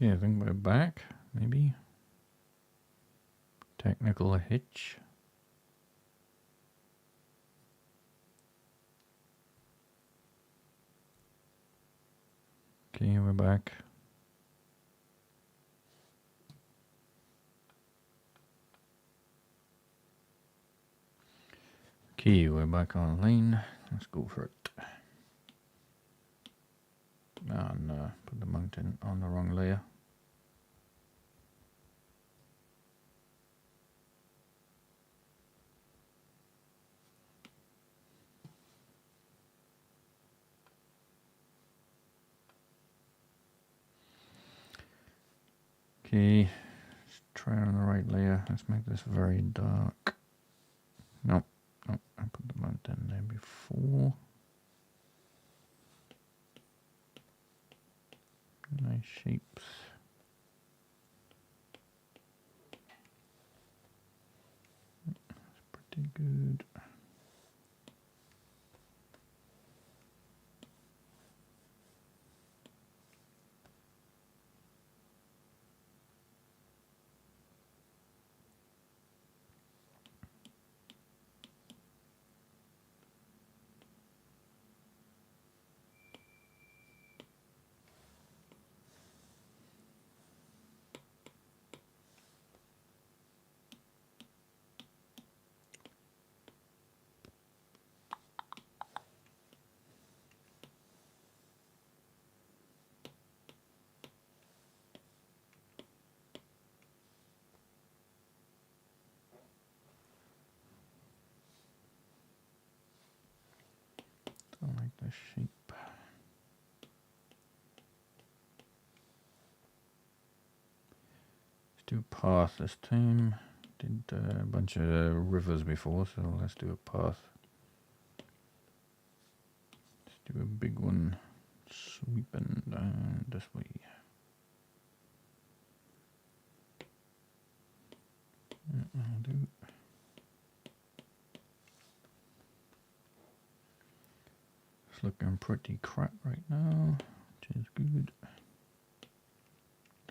Okay, I think we're back, maybe. Technical hitch. Okay, we're back. Okay, we're back online. Let's go for it. And put the mountain on the wrong layer. Okay, let's try on the right layer. Let's make this very dark. Nope, nope, I put the mountain there before. Nice shapes. That's pretty good. Don't like the shape. Let's do a path this time. Did a bunch of rivers before, so let's do a path. Let's do a big one sweeping down this way. I'll do. It's looking pretty crap right now, which is good.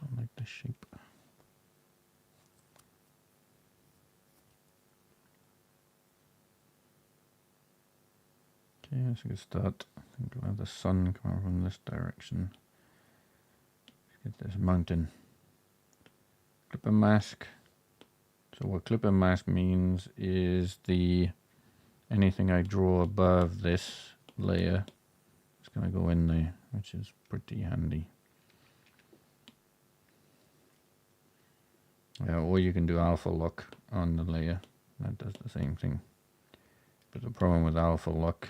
Don't like the shape. Okay, that's a good start. I think we'll have the sun coming from this direction. Let's get this mountain. Clipper mask. So what clipper mask means is anything I draw above this layer is going to go in there, which is pretty handy. Or you can do alpha lock on the layer. That does the same thing. But the problem with alpha lock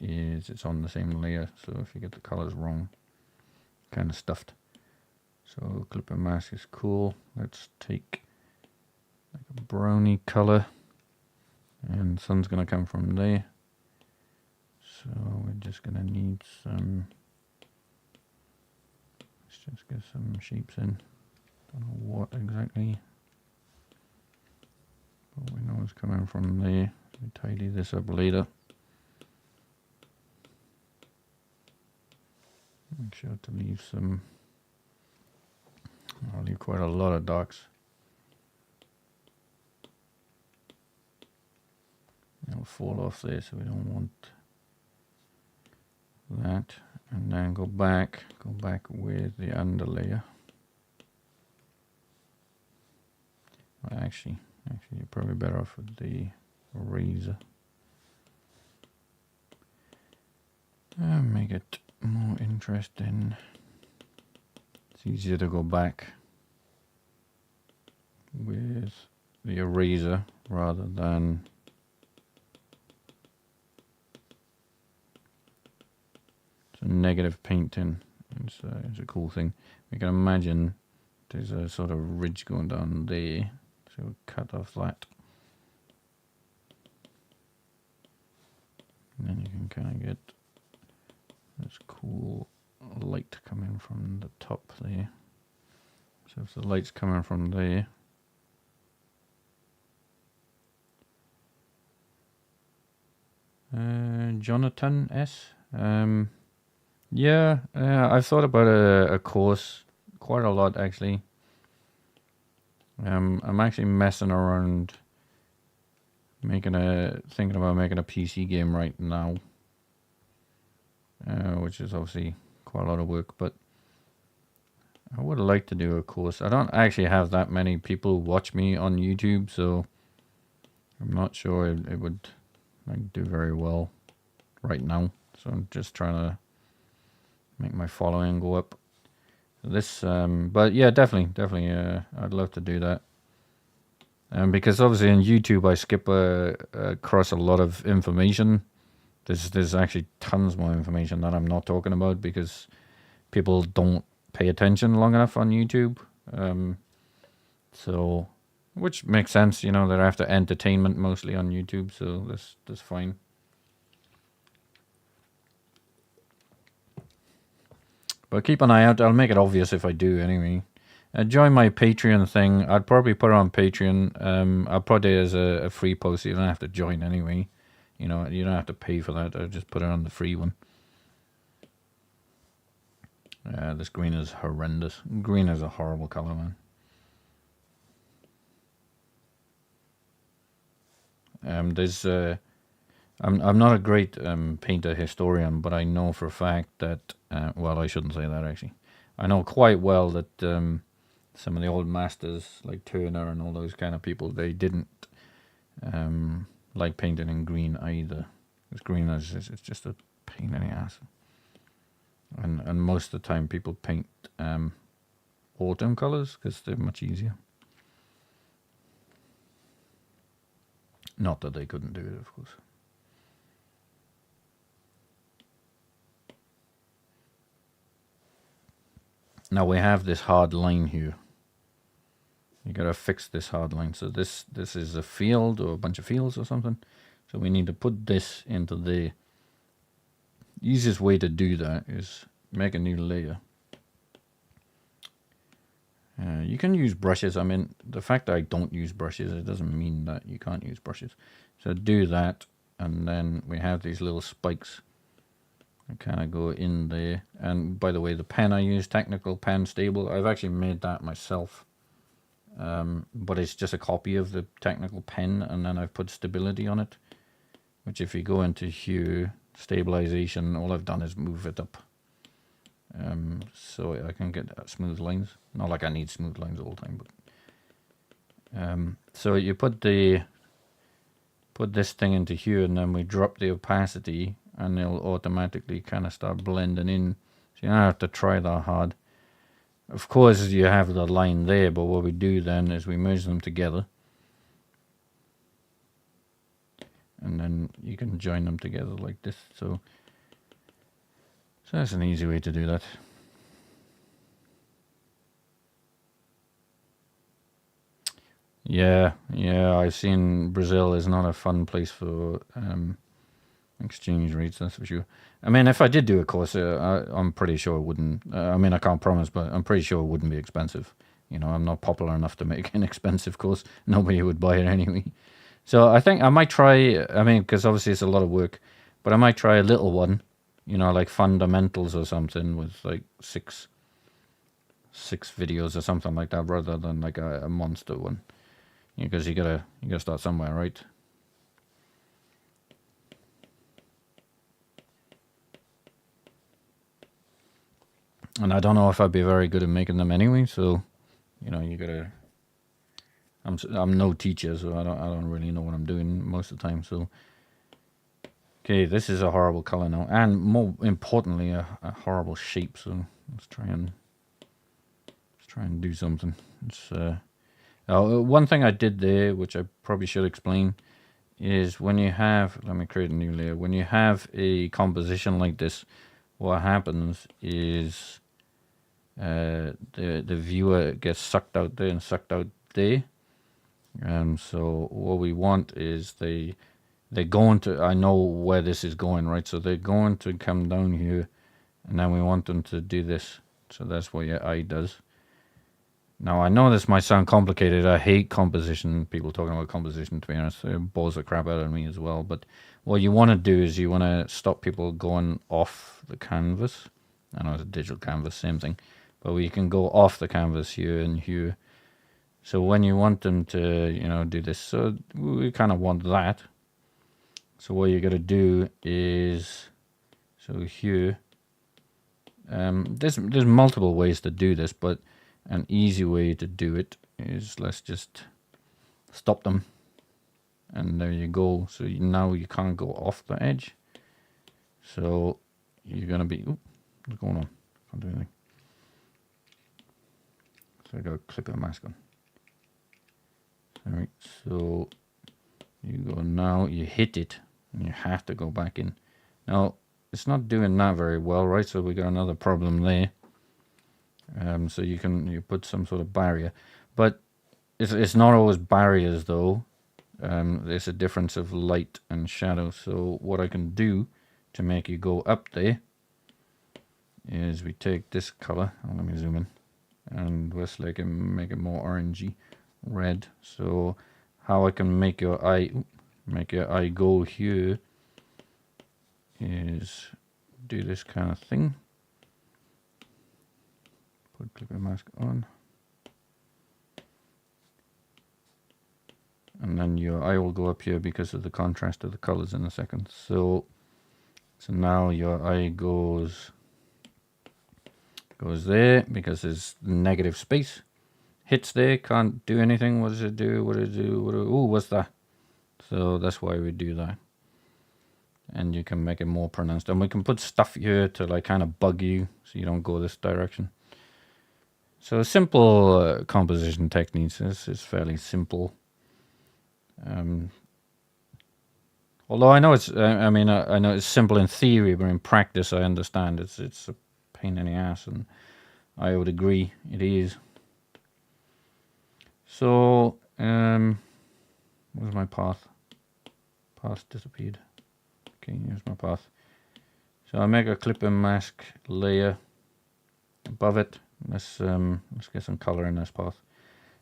is it's on the same layer, so if you get the colors wrong, kind of stuffed. So clipper mask is cool. Let's take like a browny color, and sun's gonna come from there. So we're just gonna need some. Let's just get some shapes in. Don't know what exactly, but we know it's coming from there. So we tidy this up later. Make sure to leave some. I'll leave quite a lot of darks. It'll fall off there, so we don't want that. And then go back with the underlayer. Well, actually, you're probably better off with the eraser. Make it more interesting. It's easier to go back with the eraser rather than some negative painting. It's a cool thing. We can imagine there's a sort of ridge going down there, so we'll cut off that. And then you can kind of get this cool light coming from the top there. So if the light's coming from there, Jonathan S. Yeah, I've thought about a course quite a lot actually. I'm actually messing around thinking about making a PC game right now, which is obviously quite a lot of work, but I would like to do a course. I don't actually have that many people watch me on YouTube, so I'm not sure it would like do very well right now. So I'm just trying to make my following go up. This, but yeah, definitely, I'd love to do that. Because obviously on YouTube I skip across a lot of information. There's actually tons more information that I'm not talking about because people don't pay attention long enough on YouTube. So, which makes sense, you know, they're after entertainment mostly on YouTube, so that's fine. But keep an eye out. I'll make it obvious if I do anyway. Join my Patreon thing. I'd probably put it on Patreon. I'll put it as a free post. You don't have to join anyway. You know, you don't have to pay for that. I'll just put it on the free one. This green is horrendous. Green is a horrible color, man. I'm not a great painter historian, but I know for a fact that well, I shouldn't say that actually. I know quite well that some of the old masters like Turner and all those kind of people, they didn't like painting in green either. Because green is it's just a pain in the ass. And most of the time people paint autumn colors because they're much easier. Not that they couldn't do it, of course. Now we have this hard line here. You gotta fix this hard line. So this is a field or a bunch of fields or something. So we need to put this into the easiest way to do that is make a new layer. You can use brushes. I mean, the fact that I don't use brushes, it doesn't mean that you can't use brushes. So do that, and then we have these little spikes that kind of go in there. And by the way, the pen I use, Technical Pen Stable, I've actually made that myself. But it's just a copy of the Technical Pen, and then I've put stability on it. Which if you go into hue, stabilization, all I've done is move it up. So I can get smooth lines. Not like I need smooth lines all the time, but so you put this thing into hue, and then we drop the opacity, and it'll automatically kind of start blending in. So you don't have to try that hard. Of course, you have the line there, but what we do then is we merge them together, and then you can join them together like this. So that's an easy way to do that. Yeah, I've seen Brazil is not a fun place for exchange rates, that's for sure. I mean, if I did do a course, I'm pretty sure it wouldn't. I mean, I can't promise, but I'm pretty sure it wouldn't be expensive. You know, I'm not popular enough to make an expensive course. Nobody would buy it anyway. So I think I might try, I mean, because obviously it's a lot of work, but I might try a little one. You know, like fundamentals or something with like six videos or something like that, rather than like a monster one. Because you gotta start somewhere, right? And I don't know if I'd be very good at making them anyway. So, you know, you gotta. I'm no teacher, so I don't really know what I'm doing most of the time. So. Okay, this is a horrible color now, and more importantly, a horrible shape. So let's try and do something. It's one thing I did there, which I probably should explain, is when you have. Let me create a new layer. When you have a composition like this, what happens is the viewer gets sucked out there and sucked out there. So what we want is they're going to, I know where this is going, right? So they're going to come down here, and then we want them to do this. So that's what your eye does. Now, I know this might sound complicated. I hate composition. People talking about composition, to be honest. It bores the crap out of me as well. But what you want to do is you want to stop people going off the canvas. I know it's a digital canvas, same thing. but we can go off the canvas here and here. So when you want them to, you know, do this, so we kind of want that. So what you got to do is, so here, there's multiple ways to do this, but an easy way to do it is, let's just stop them, and there you go. So now you can't go off the edge. So you're gonna be, ooh, what's going on? Can't do anything. So I got a clipper mask on. All right, so you go now, you hit it, and you have to go back in. Now, it's not doing that very well, right? So we got another problem there. So you put some sort of barrier, but it's not always barriers though. There's a difference of light and shadow. So what I can do to make you go up there is we take this color. Oh, let me zoom in, and we'll select it, make it more orangey, red. So how I can make your eye go here is do this kind of thing. Put clipper mask on, and then your eye will go up here because of the contrast of the colors in a second. So now your eye goes there because there's negative space. Hits there, can't do anything. What does it do? What does it do? Oh, what's that? So that's why we do that. And you can make it more pronounced. And we can put stuff here to like kind of bug you so you don't go this direction. So simple composition techniques. This is fairly simple. Although I know it's, I know it's simple in theory, but in practice I understand it's a pain in the ass, and I would agree it is. So, where's my path? Path disappeared. Okay, here's my path. So I make a clipper mask layer above it. Let's get some color in this path.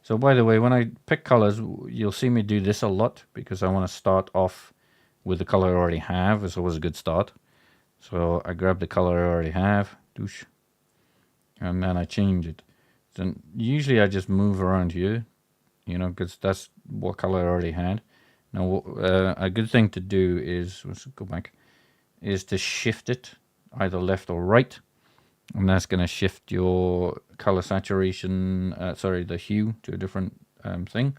So by the way, when I pick colors, you'll see me do this a lot because I want to start off with the color I already have. It's always a good start. So I grab the color I already have, douche, and then I change it. So usually I just move around here, you know, because that's what color I already had. Now, a good thing to do is, let's go back, is to shift it either left or right. And that's going to shift your color saturation, the hue to a different thing.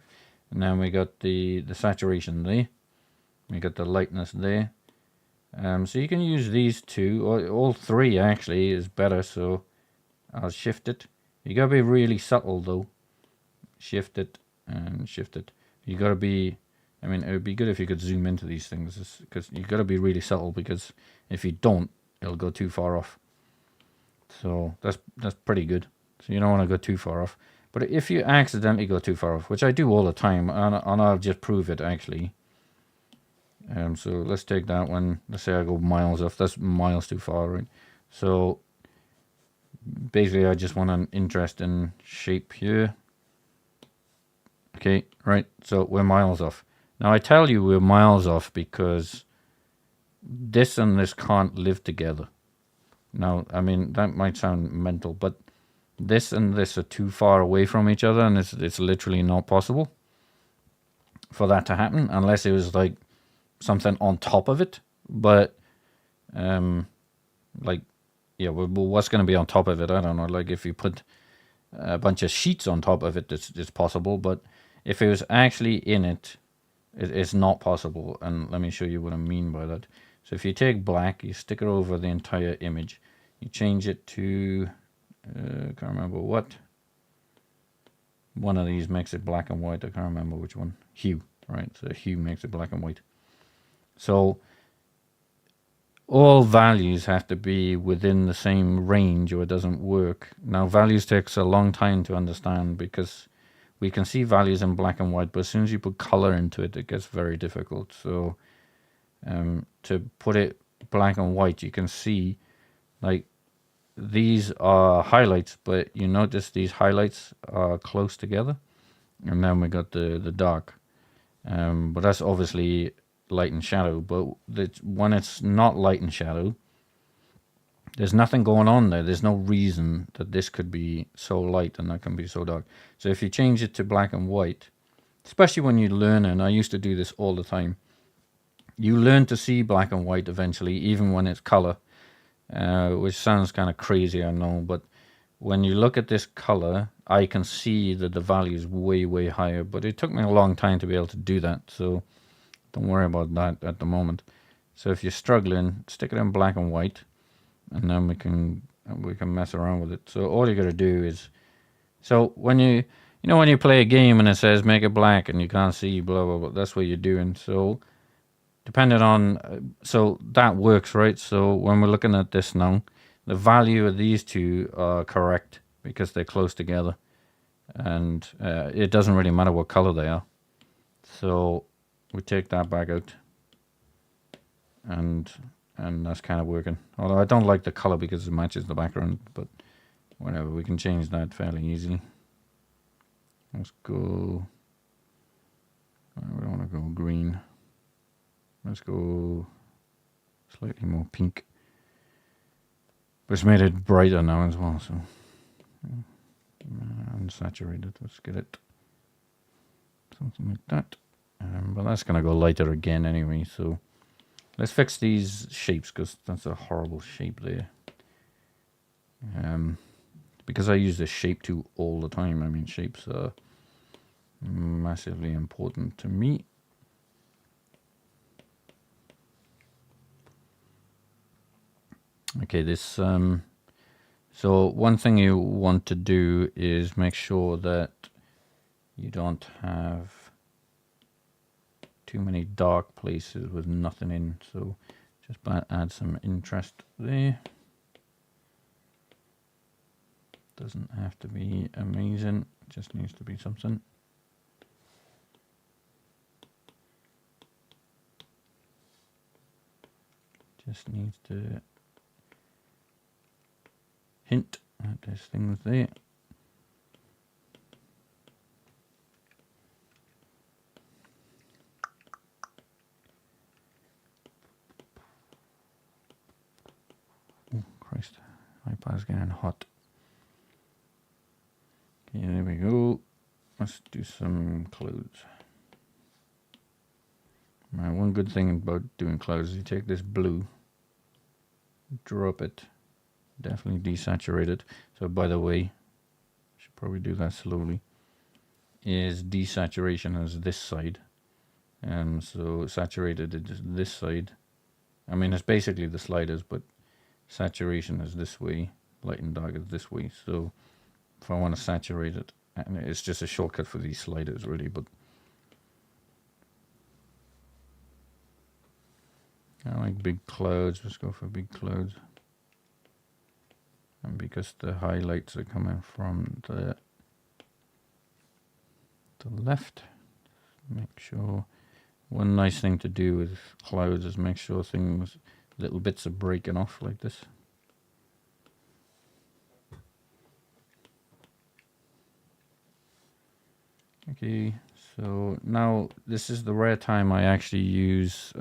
And then we got the saturation there. We got the lightness there. So you can use these two, or all three actually is better. So I'll shift it. You got to be really subtle though. Shift it and shift it. You got to be, I mean, it would be good if you could zoom into these things, because you got to be really subtle, because if you don't, it'll go too far off. So that's pretty good. So you don't want to go too far off. But if you accidentally go too far off, which I do all the time, and I'll just prove it actually. So let's take that one. Let's say I go miles off. That's miles too far, right? So basically I just want an interesting shape here. Okay, right. So we're miles off. Now I tell you we're miles off because this and this can't live together. Now, I mean, that might sound mental, but this and this are too far away from each other, and it's literally not possible for that to happen unless it was like something on top of it. But like, yeah, well, what's going to be on top of it? I don't know. Like if you put a bunch of sheets on top of it, it's possible. But if it was actually in it, it's not possible. And let me show you what I mean by that. So if you take black, you stick it over the entire image, you change it to, can't remember what. One of these makes it black and white. I can't remember which one. Hue, right? So hue makes it black and white. So all values have to be within the same range or it doesn't work. Now values takes a long time to understand because we can see values in black and white, but as soon as you put color into it, it gets very difficult. So to put it black and white, you can see like these are highlights, but you notice these highlights are close together, and then we got the dark, but that's obviously light and shadow. But when it's not light and shadow, There's nothing going on there. There's no reason that this could be so light and that can be so dark. So if you change it to black and white, especially when you learn, and I used to do this all the time, you learn to see black and white eventually, even when it's color, which sounds kind of crazy, I know, but when you look at this color, I can see that the value is way, way higher, but it took me a long time to be able to do that, so don't worry about that at the moment. So if you're struggling, stick it in black and white, and then we can mess around with it. So all you got to do is, so when you know when you play a game and it says make it black and you can't see blah blah blah, that's what you're doing. So depending on, so that works, right? So when we're looking at this now, the value of these two are correct because they're close together, and it doesn't really matter what color they are. So we take that back out, and that's kind of working. Although I don't like the color because it matches the background, but whatever, we can change that fairly easily. Let's go, we don't want to go green. Let's go slightly more pink. But it's made it brighter now as well, so unsaturated. Let's get it something like that. But that's gonna go lighter again anyway. So let's fix these shapes because that's a horrible shape there. Because I use this shape tool all the time. I mean, shapes are massively important to me. Okay, this so one thing you want to do is make sure that you don't have too many dark places with nothing in, so just add some interest there. Doesn't have to be amazing, just needs to be something. Just needs to hint that there's things there. Oh Christ, iPad's getting hot. Okay, there we go. Let's do some clouds. Now, one good thing about doing clouds is you take this blue, drop it, definitely desaturate it. So by the way, I should probably do that slowly, is desaturation is this side. So saturated is this side. I mean, it's basically the sliders, but saturation is this way, light and dark is this way. So if I want to saturate it, and it's just a shortcut for these sliders really, but I like big clouds. Let's go for big clouds. And because the highlights are coming from the left, make sure, one nice thing to do with clouds is make sure things, little bits are breaking off like this. Okay, so now this is the rare time I actually use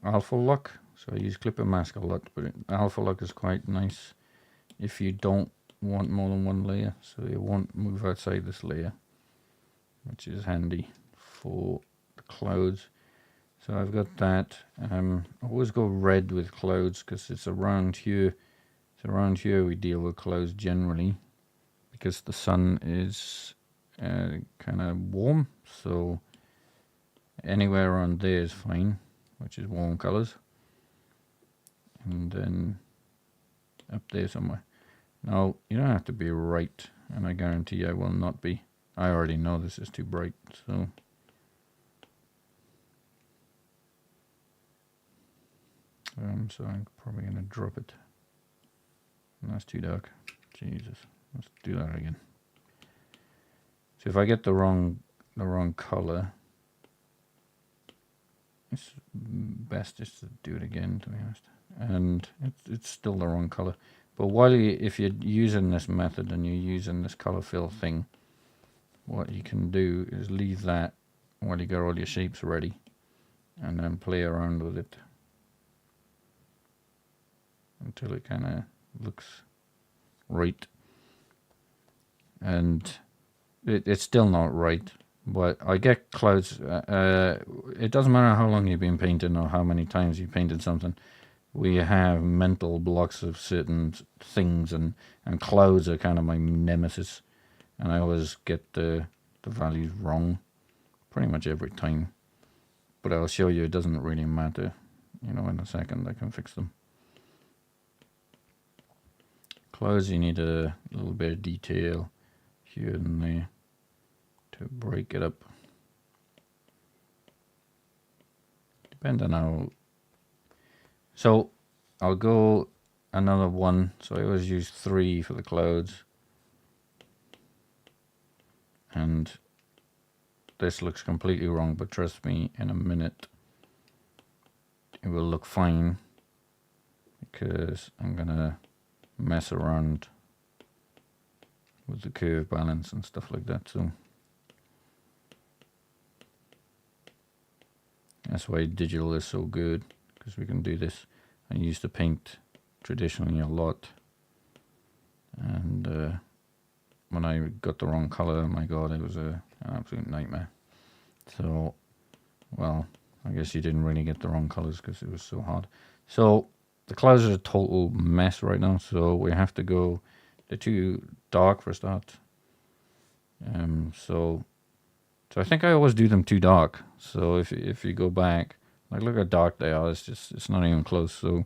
alpha lock. So I use clipper mask a lot, but alpha lock is quite nice if you don't want more than one layer, so you won't move outside this layer, which is handy for the clouds. So I've got that. I always go red with clouds because it's around here. It's around here we deal with clouds generally because the sun is kind of warm, so anywhere around there is fine, which is warm colors. And then up there somewhere. Now, you don't have to be right, and I guarantee I will not be. I already know this is too bright, so so I'm probably going to drop it. And that's too dark. Jesus, let's do that again. So if I get the wrong color, it's best just to do it again, to be honest. And it's still the wrong color. But if you're using this method and you're using this color fill thing, what you can do is leave that while you got all your shapes ready, and then play around with it until it kind of looks right. And it's still not right, but I get clouds. It doesn't matter how long you've been painting or how many times you've painted something. We have mental blocks of certain things, and clouds are kind of my nemesis. And I always get the values wrong pretty much every time. But I'll show you it doesn't really matter. You know, in a second I can fix them. Clouds, you need a little bit of detail here and there to break it up. Depending on how. So I'll go another one. So I always use 3 for the clouds. And this looks completely wrong, but trust me, in a minute it will look fine, because I'm gonna mess around with the curve balance and stuff like that. So that's why digital is so good, because we can do this. I used to paint traditionally a lot, and when I got the wrong color, oh my god, it was an absolute nightmare. So, well, I guess you didn't really get the wrong colors because it was so hard. So the clouds are a total mess right now, so we have to go, they're too dark for a start. So I think I always do them too dark. So if you go back, like, look how dark they are. It's not even close. So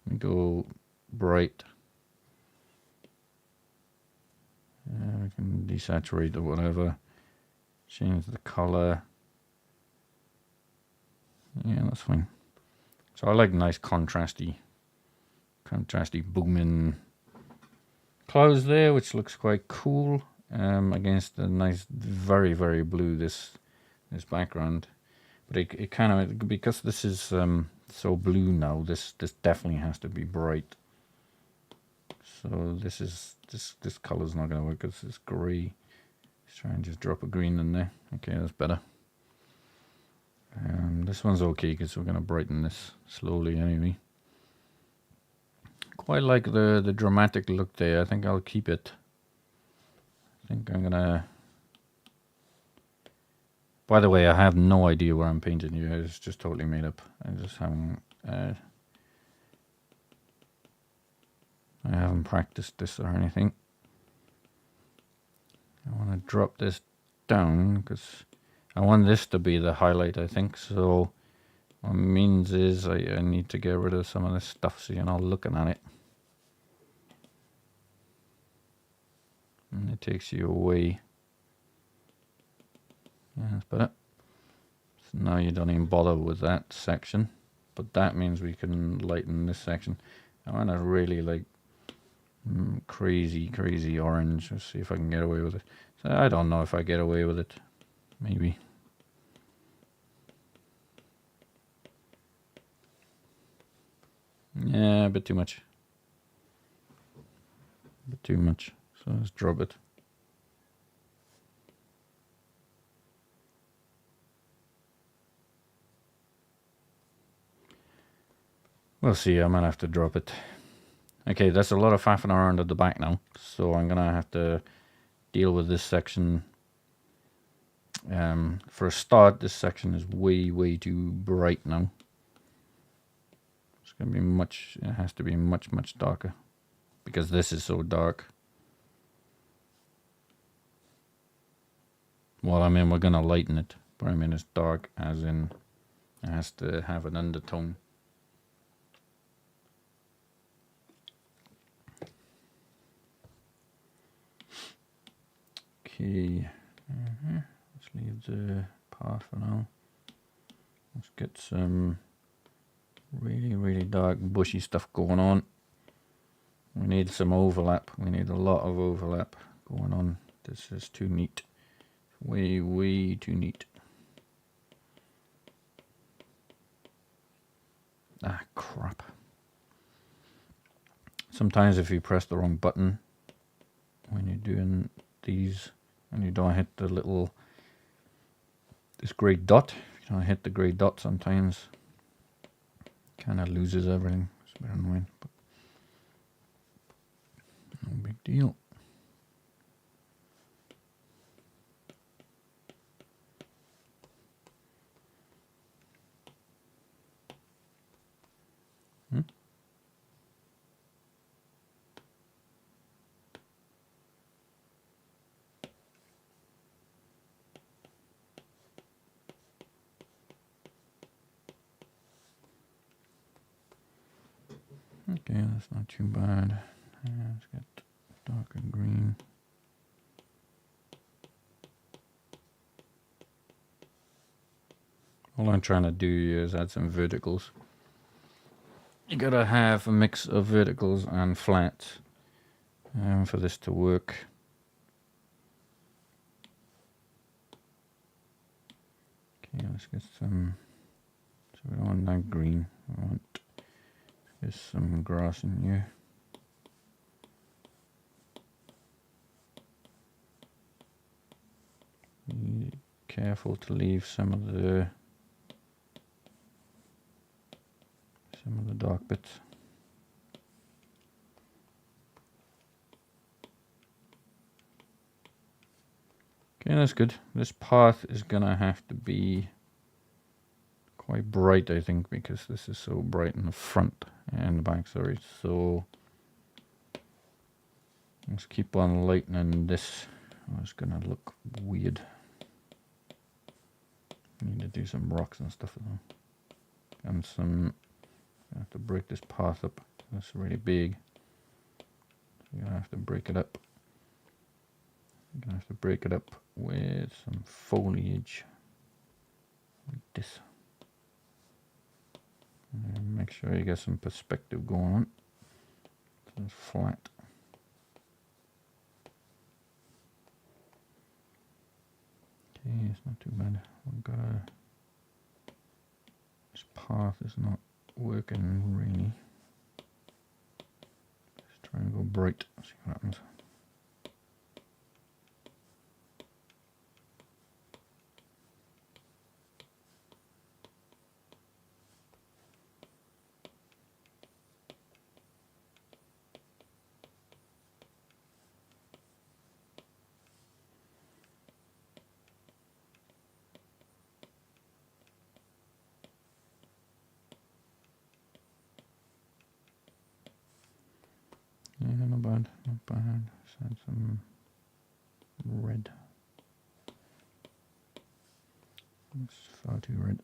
we go bright. We can desaturate or whatever. Change the color. Yeah, that's fine. So I like nice contrasty booming clouds there, which looks quite cool. Against the nice, very, very blue this background. But it kind of, because this is so blue now, this definitely has to be bright. So this color's not gonna work because it's grey. Let's try and just drop a green in there. Okay, that's better. This one's okay because we're gonna brighten this slowly anyway. Quite like the dramatic look there. I think I'll keep it. I think I'm gonna. By the way, I have no idea where I'm painting here. It's just totally made up. I haven't practiced this or anything. I want to drop this down because I want this to be the highlight, I think. So what it means is I need to get rid of some of this stuff so you're not looking at it. And it takes you away. Yeah, that's better. So now you don't even bother with that section. But that means we can lighten this section. I want to really like crazy orange. Let's see if I can get away with it. So I don't know if I get away with it. Maybe. Yeah, a bit too much. A bit too much. So let's drop it. We'll see, I might have to drop it. Okay, that's a lot of faffing around at the back now. So I'm gonna have to deal with this section. For a start, this section is way too bright now. It's gonna be much, it has to be much darker. Because this is so dark. Well, I mean, we're gonna lighten it. But I mean, it's dark as in it has to have an undertone. Okay, let's leave the path for now. Let's get some really dark bushy stuff going on. We need some overlap. We need a lot of overlap going on. This is too neat. Way too neat. Ah, crap. Sometimes if you press the wrong button when you're doing these, and you don't hit the little, this grey dot, if you don't hit the grey dot sometimes, kind of loses everything. It's a bit annoying. But deal. Okay, that's not too bad. Let's get darker green. All I'm trying to do here is add some verticals. You gotta have a mix of verticals and flats for this to work. Okay, let's get some. So we don't want that green. We want just some grass in here. Be careful to leave some of the dark bits. Okay, that's good. This path is gonna have to be quite bright, I think, because this is so bright in the front and the back, sorry. So let's keep on lightening this. Oh, it's gonna look weird. I need to do some rocks and stuff though. And some, I have to break this path up. That's really big. So you're gonna have to break it up. You're gonna have to break it up with some foliage like this. And make sure you get some perspective going on. So it's flat. Okay, it's not too bad. We've got this path is not working really. Let's try and go bright, see what happens. Yeah, not bad, not bad. Let's add some red. It's far too red.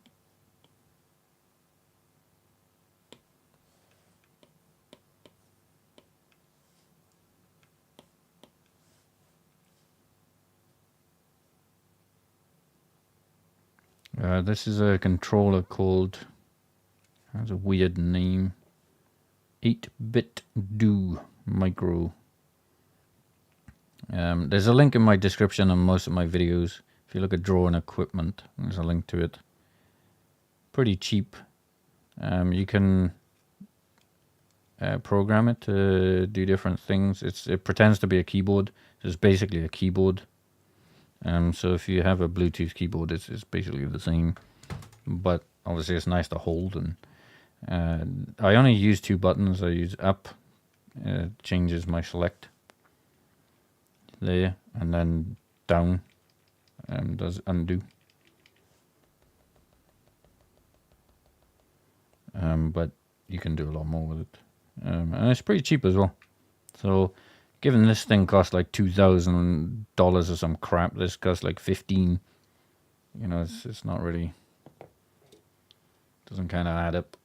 This is a controller called, has a weird name, 8-bit do micro. There's a link in my description on most of my videos. If you look at drawing equipment, there's a link to it. Pretty cheap. You can program it to do different things. It pretends to be a keyboard. So it's basically a keyboard. So if you have a Bluetooth keyboard, it's basically the same. But obviously it's nice to hold. And I only use 2 buttons. I use up. Changes my select there, and then down does undo. But you can do a lot more with it, and it's pretty cheap as well. So given this thing costs like $2,000 or some crap, this costs like 15. You know, it's not really, doesn't kind of add up.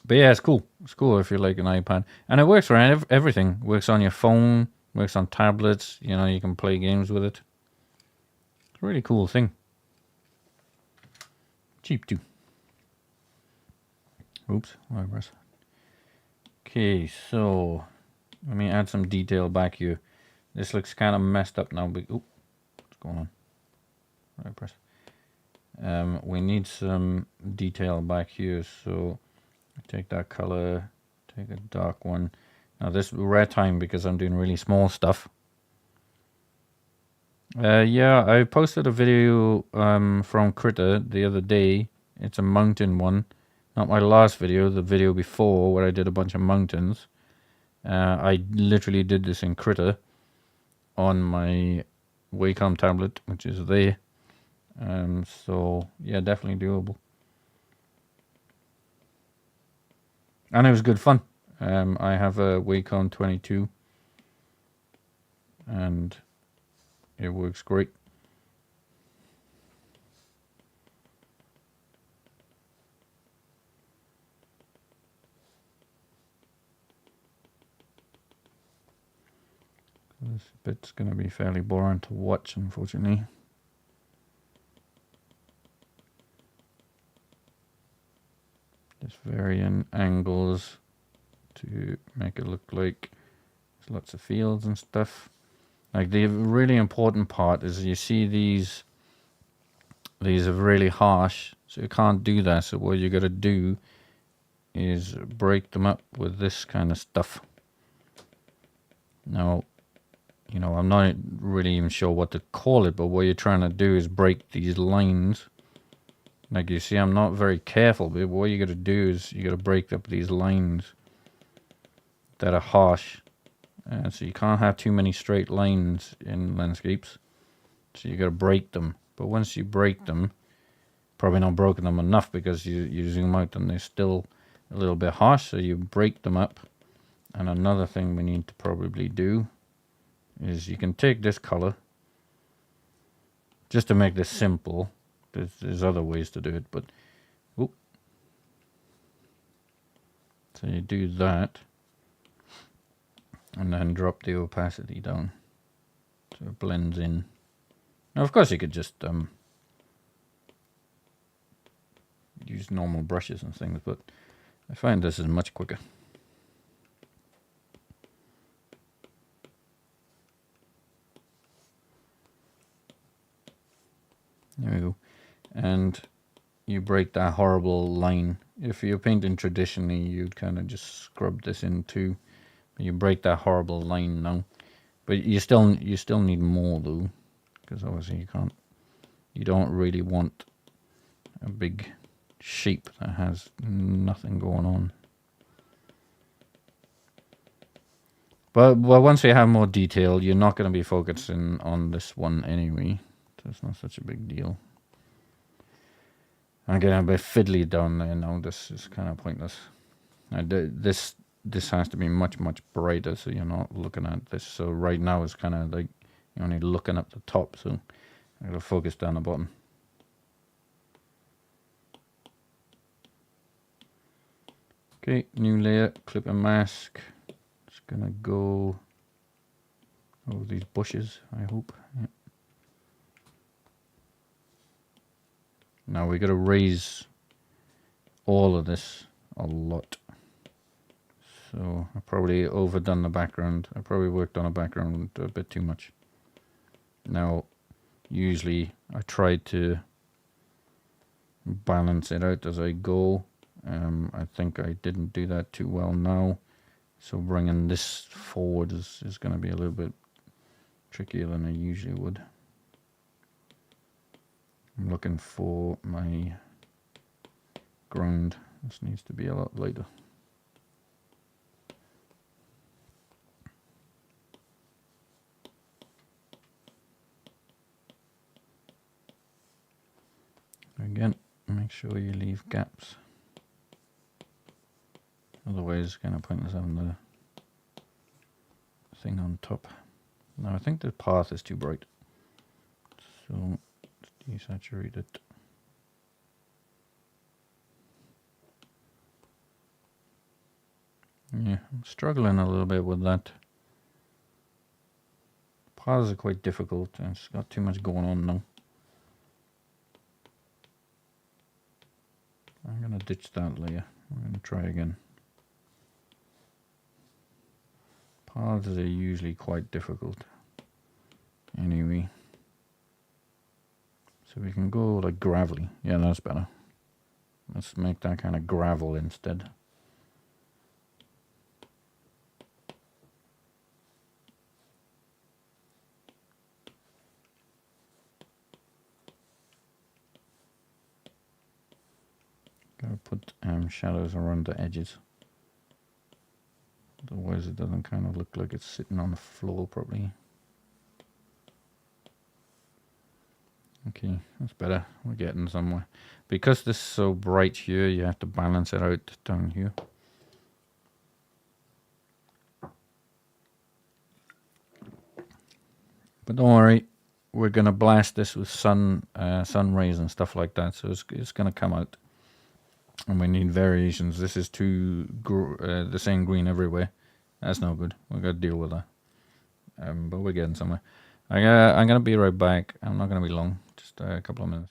But yeah, it's cool. It's cool if you like an iPad. And it works for everything. It works on your phone, works on tablets. You know, you can play games with it. It's a really cool thing. Cheap too. Oops, I press. Okay, so let me add some detail back here. This looks kind of messed up now. But, oh, what's going on? I press. We need some detail back here, so take that color, take a dark one. Now this red time because I'm doing really small stuff. Yeah, I posted a video from Critter the other day. It's a mountain one. Not my last video, the video before where I did a bunch of mountains. I literally did this in Critter on my Wacom tablet, which is there. So yeah, definitely doable. And it was good fun. I have a Wacom 22 and it works great. This bit's going to be fairly boring to watch, unfortunately. Just varying angles to make it look like there's lots of fields and stuff. Like the really important part is you see these are really harsh, so you can't do that. So what you got to do is break them up with this kind of stuff. Now, you know, I'm not really even sure what to call it, but what you're trying to do is break these lines. Like you see, I'm not very careful, but what you got to do is you got to break up these lines that are harsh. So you can't have too many straight lines in landscapes. So you got to break them. But once you break them, probably not broken them enough because you zoom out and they're still a little bit harsh. So you break them up. And another thing we need to probably do is you can take this color, just to make this simple. There's other ways to do it, but whoop. So you do that and then drop the opacity down so it blends in. Now of course you could just use normal brushes and things, but I find this is much quicker. There we go. And you break that horrible line. If you're painting traditionally, you'd kind of just scrub this in too. You break that horrible line now, but you still need more though, because obviously you don't really want a big shape that has nothing going on. But once you have more detail, you're not going to be focusing on this one anyway, so it's not such a big deal. I'm getting a bit fiddly down there now. This is kind of pointless. This has to be much brighter, so you're not looking at this. So right now it's kind of like you're only looking up the top, so I gotta focus down the bottom. Okay, new layer, clip and mask. Just gonna go over these bushes, I hope. Yeah. Now we gotta raise all of this a lot. So I probably overdone the background. I probably worked on a background a bit too much. Now, usually I try to balance it out as I go. I think I didn't do that too well now. So bringing this forward is going to be a little bit trickier than I usually would. I'm looking for my ground. This needs to be a lot lighter. Again, make sure you leave gaps. Otherwise, it's kind of pointless having the thing on top. Now, I think the path is too bright. So, let's desaturate it. Yeah, I'm struggling a little bit with that. Paths are quite difficult, and it's got too much going on now. I'm going to ditch that layer. I'm going to try again. Paths are usually quite difficult. Anyway. So we can go like gravelly. Yeah, that's better. Let's make that kind of gravel instead. put shadows around the edges. Otherwise it doesn't kind of look like it's sitting on the floor properly. Okay, that's better. We're getting somewhere. Because this is so bright here, you have to balance it out down here. But don't worry, we're gonna blast this with sun rays and stuff like that, so it's gonna come out. And we need variations. This is too the same green everywhere. That's no good. We gotta deal with that. But we're getting somewhere. I'm gonna be right back. I'm not gonna be long. Just a couple of minutes.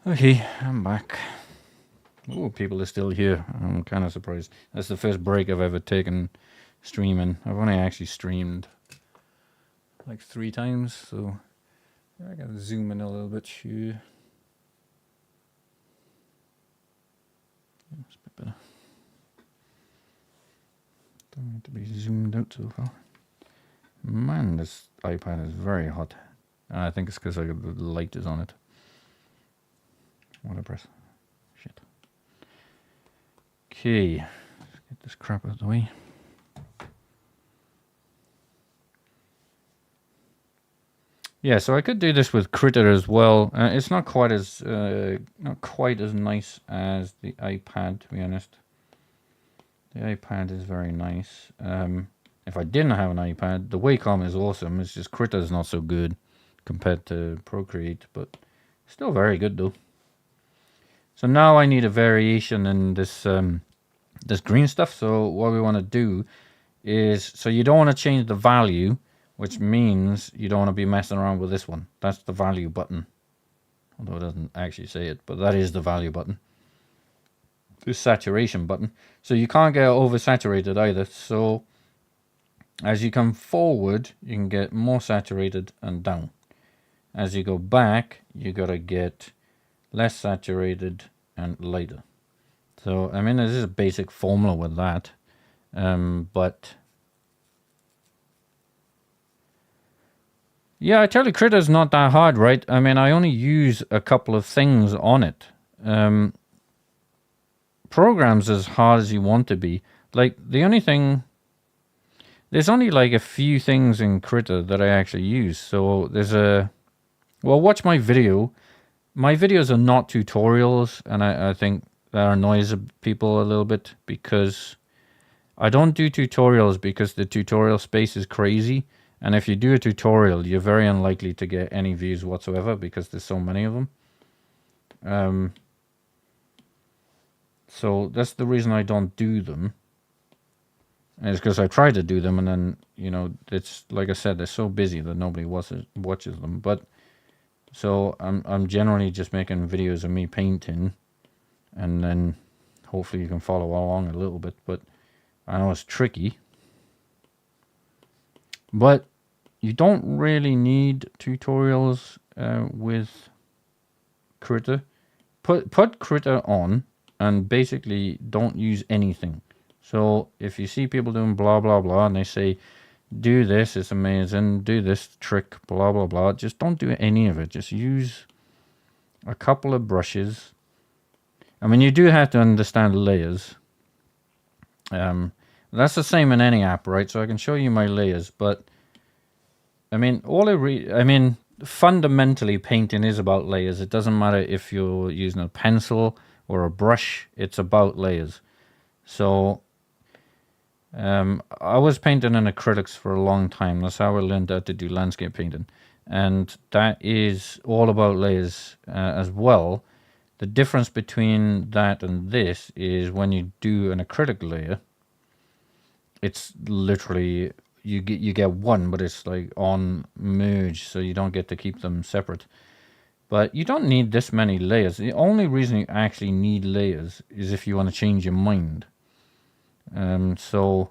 Okay, I'm back. Oh, people are still here. I'm kind of surprised. That's the first break I've ever taken streaming. I've only actually streamed like 3 times, so I gotta zoom in a little bit here. It's a bit better. Don't need to be zoomed out so far. Man, this iPad is very hot. I think it's because the light is on it. What I press? Shit. Okay, let's get this crap out of the way. Yeah, so I could do this with Critter as well. It's not quite as nice as the iPad, to be honest. The iPad is very nice. If I didn't have an iPad, the Wacom is awesome. It's just Critter's not so good compared to Procreate, but still very good though. So now I need a variation in this this green stuff. So what we want to do is, so you don't want to change the value, which means you don't want to be messing around with this one. That's the value button. Although it doesn't actually say it, but that is the value button. The saturation button. So you can't get oversaturated either. So as you come forward, you can get more saturated and down. As you go back, you gotta get less saturated and lighter. So I mean, this is a basic formula with that, but yeah, I tell you, Critter's not that hard, right? I mean, I only use a couple of things on it. Programs as hard as you want to be. Like, the only thing, there's only like a few things in Critter that I actually use. So there's well, watch my video. My videos are not tutorials, and I think that annoys people a little bit, because I don't do tutorials because the tutorial space is crazy. And if you do a tutorial, you're very unlikely to get any views whatsoever because there's so many of them. So that's the reason I don't do them. And it's because I try to do them, and then, you know, it's like I said, they're so busy that nobody watches them. But so I'm generally just making videos of me painting, and then hopefully you can follow along a little bit. But I know it's tricky, but you don't really need tutorials with Critter. Put Critter on and basically don't use anything. So if you see people doing blah blah blah and they say do this, it's amazing, do this trick, blah blah blah, just don't do any of it. Just use a couple of brushes. I mean, you do have to understand layers. That's the same in any app, right? So I can show you my layers, but I mean, fundamentally painting is about layers. It doesn't matter if you're using a pencil or a brush, it's about layers. So I was painting in acrylics for a long time. That's how I learned how to do landscape painting, and that is all about layers as well. The difference between that and this is when you do an acrylic layer, it's literally you get one, but it's like on merge, so you don't get to keep them separate. But you don't need this many layers. The only reason you actually need layers is if you want to change your mind. So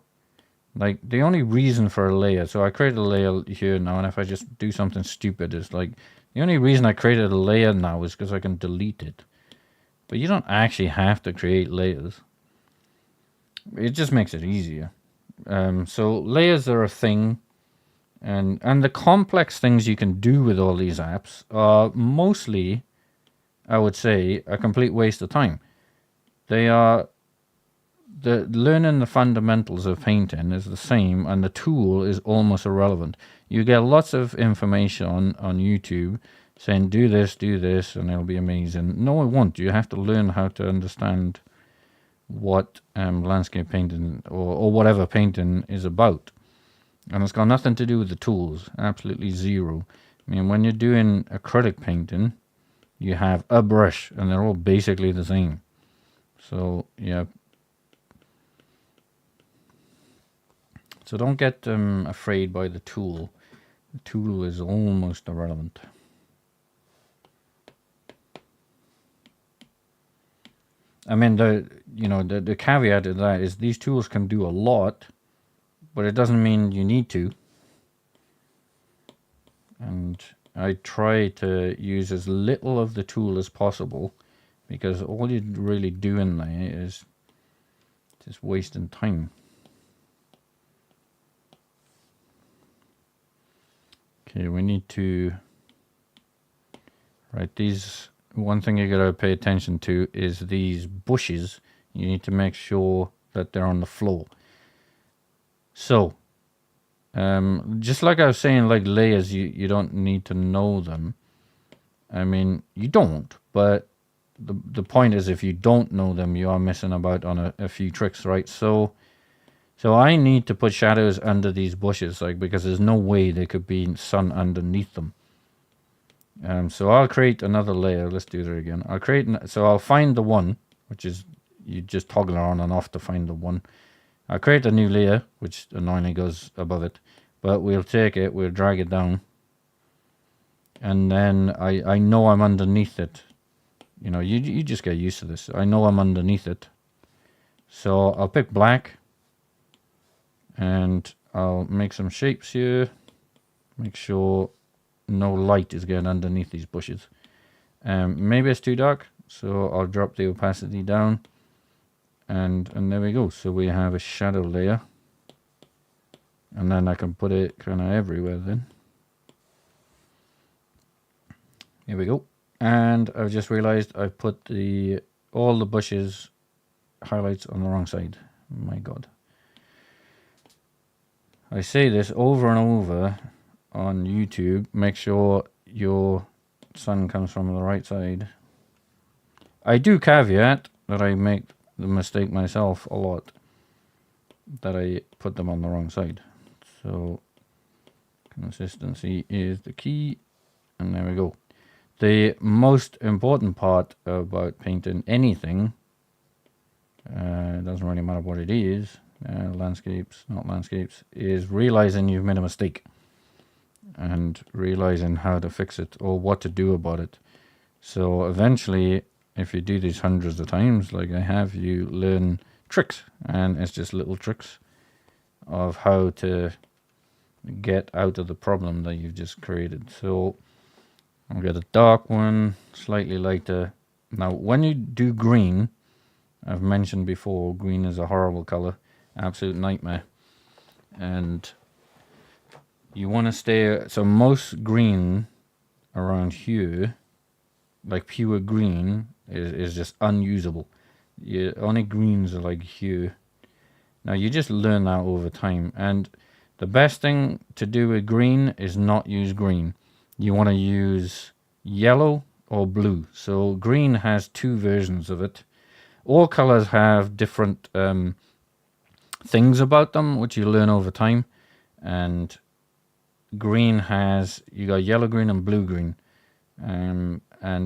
like the only reason for a layer, so I created a layer here now, and if I just do something stupid, it's like the only reason I created a layer now is because I can delete it. But you don't actually have to create layers. It just makes it easier. So layers are a thing, and the complex things you can do with all these apps are mostly, I would say, a complete waste of time. They are learning the fundamentals of painting is the same, and the tool is almost irrelevant. You get lots of information on YouTube saying do this, and it'll be amazing. No, it won't. You have to learn how to understand what landscape painting or whatever painting is about. And it's got nothing to do with the tools, absolutely zero. I mean, when you're doing acrylic painting, you have a brush and they're all basically the same. So yeah, so don't get afraid by the tool. The tool is almost irrelevant. I mean, the caveat to that is these tools can do a lot, but it doesn't mean you need to. And I try to use as little of the tool as possible, because all you're really doing there is just wasting time. Okay, we need to write these. One thing you gotta pay attention to is these bushes. You need to make sure that they're on the floor. So, just like I was saying, like layers, you don't need to know them. I mean, you don't, but the point is, if you don't know them, you are missing about on a few tricks, right? So I need to put shadows under these bushes, like, because there's no way there could be sun underneath them. So I'll create another layer. Let's do that again. I'll find the one, which is, you just toggle on and off to find the one. I'll create a new layer, which annoyingly goes above it, but we'll take it, we'll drag it down, and then I know I'm underneath it. You know, you just get used to this. I know I'm underneath it. So I'll pick black, and I'll make some shapes here. Make sure no light is getting underneath these bushes. Maybe it's too dark, so I'll drop the opacity down, and there we go. So we have a shadow layer, and then I can put it kind of everywhere then. Here we go. And I've just realized I put all the bushes highlights on the wrong side. My God. I say this over and over on YouTube. Make sure your sun comes from the right side. I do caveat that I make the mistake myself a lot, that I put them on the wrong side. So consistency is the key, and there we go. The most important part about painting anything, it doesn't really matter what it is, landscapes, not landscapes, is realizing you've made a mistake and realizing how to fix it or what to do about it. So eventually, if you do these hundreds of times like I have, you learn tricks, and it's just little tricks of how to get out of the problem that you've just created. So I'll get a dark one, slightly lighter. Now when you do green, I've mentioned before, green is a horrible color, absolute nightmare, and you want to stay, so most green around here, like pure green, is just unusable. Only greens are like here. Now you just learn that over time, and the best thing to do with green is not use green. You want to use yellow or blue. So green has two versions of it. All colors have different things about them, which you learn over time, and green has, you got yellow green and blue green, and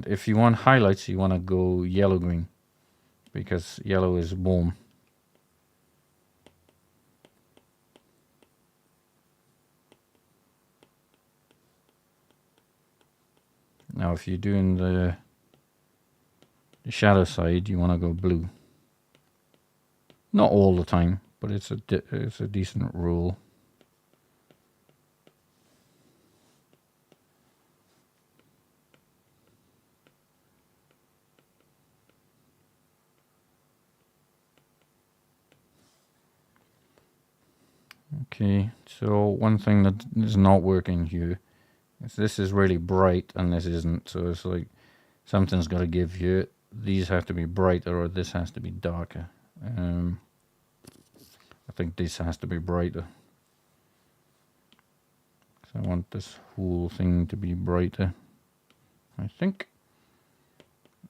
if you want highlights, you want to go yellow green because yellow is warm. Now if you're doing the shadow side, you want to go blue. Not all the time, but it's a decent rule. Okay, so one thing that is not working here is this is really bright and this isn't, so it's like something's got to give here. These have to be brighter or this has to be darker. I think this has to be brighter. So I want this whole thing to be brighter, I think.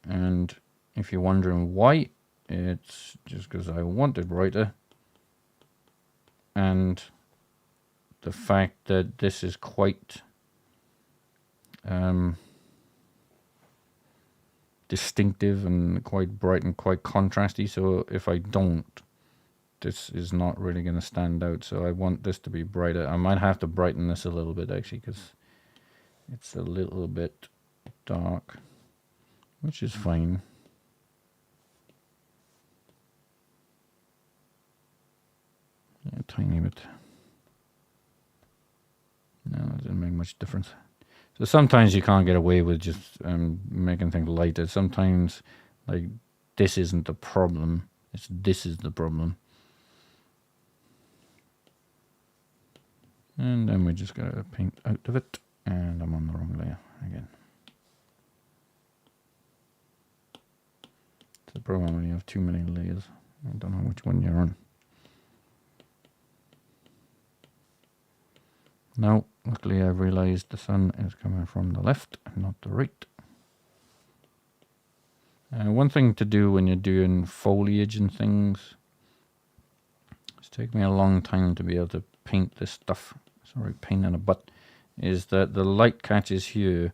And if you're wondering why, it's just because I want it brighter. And the fact that this is quite distinctive and quite bright and quite contrasty, so if I don't, this is not really going to stand out. So I want this to be brighter. I might have to brighten this a little bit actually, because it's a little bit dark, which is fine. Yeah, a tiny bit. No, it doesn't make much difference. So sometimes you can't get away with just making things lighter. Sometimes, like, this isn't the problem. This is the problem. And then we just gotta paint out of it. And I'm on the wrong layer again. It's the problem when you have too many layers. I don't know which one you're on. Now, luckily I've realized the sun is coming from the left and not the right. One thing to do when you're doing foliage and things, it's taken me a long time to be able to paint this stuff. Sorry, paint in a butt. Is that the light catches here,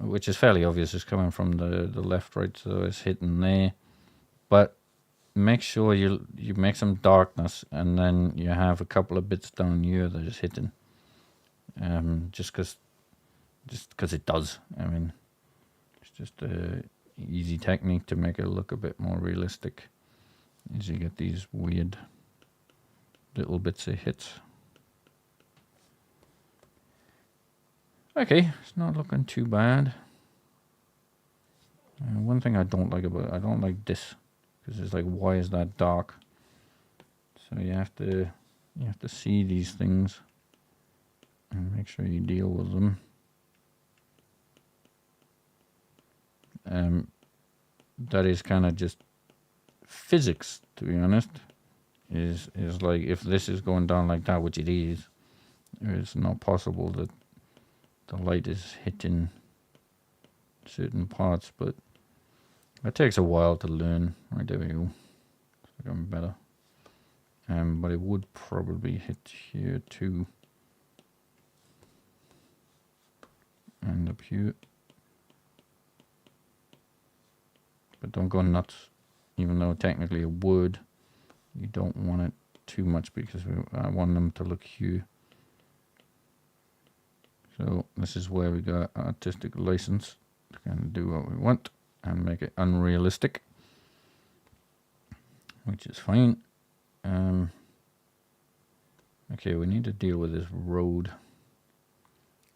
which is fairly obvious. It's coming from the left, right, so it's hitting there. But make sure you make some darkness, and then you have a couple of bits down here that is hitting. Just because it does. I mean, it's just a easy technique to make it look a bit more realistic. Is you get these weird little bits of hits. Okay, it's not looking too bad. One thing I don't like this, because it's like, why is that dark? So you have to see these things and make sure you deal with them. That is kind of just physics, to be honest. Is like, if this is going down like that, which it is, it's not possible that the light is hitting certain parts, but it takes a while to learn. Right, there we go. It's becoming better. But it would probably hit here too. And up here. But don't go nuts, even though technically it would. You don't want it too much because I want them to look hue. So this is where we got artistic license to kind of do what we want and make it unrealistic, which is fine. Okay, we need to deal with this road.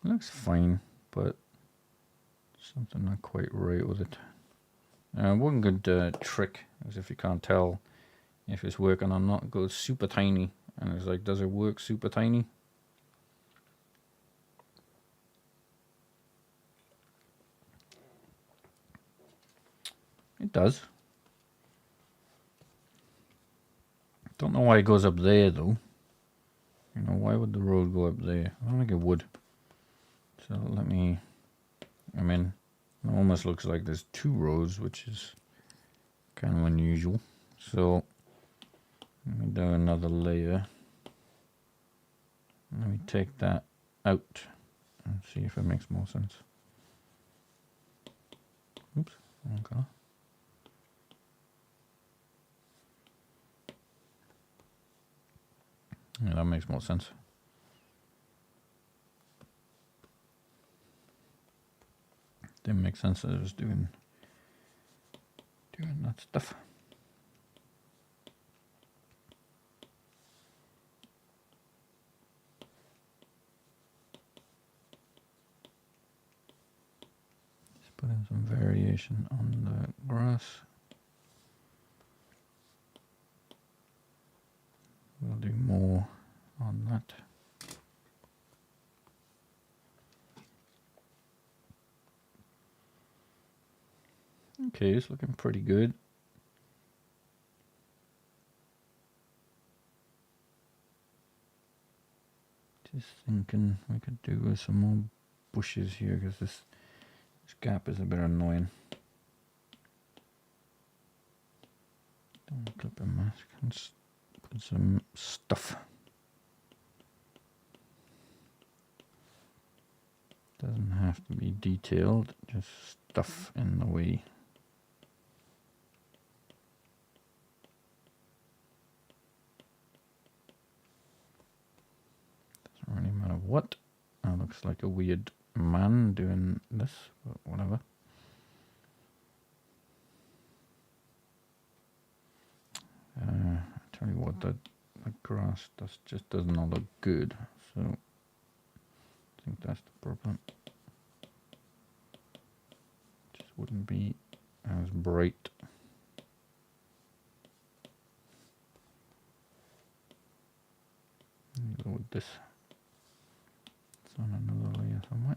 It looks fine, but something not quite right with it. One good trick is, if you can't tell if it's working or not, go super tiny, and it's like, does it work super tiny? It does. Don't know why it goes up there though. You know, why would the road go up there? I don't think it would. So let me, I mean, it almost looks like there's two roads, which is kind of unusual. So let me do another layer. Let me take that out and see if it makes more sense. Oops, wrong color. Yeah, that makes more sense. Didn't make sense that I was doing that stuff. Just put in some variation on the grass. We'll do more on that. Okay, it's looking pretty good. Just thinking we could do with some more bushes here, because this gap is a bit annoying. Don't clip a mask and put some stuff. Doesn't have to be detailed, just stuff in the way. Doesn't really matter what. That looks like a weird man doing this, but whatever. I tell you what, the grass just does not look good, so I think that's the problem. Just wouldn't be as bright. Go with this. It's on another layer somewhere.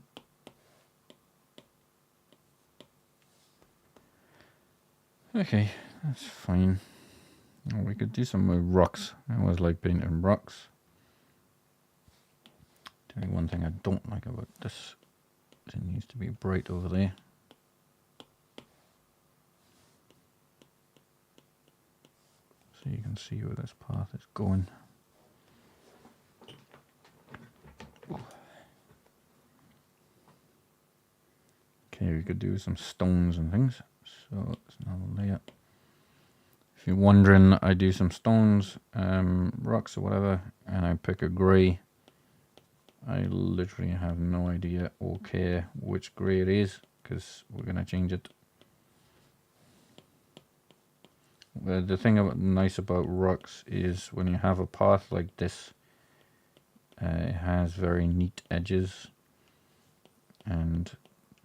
Okay, that's fine. Or we could do some more rocks. I always like painting rocks. Tell you one thing I don't like about this, it needs to be bright over there. So you can see where this path is going. Okay, we could do some stones and things. So it's another layer. If you're wondering, I do some stones, rocks or whatever, and I pick a grey. I literally have no idea or care which grey it is, because we're going to change it. The thing nice about rocks is when you have a path like this, it has very neat edges, and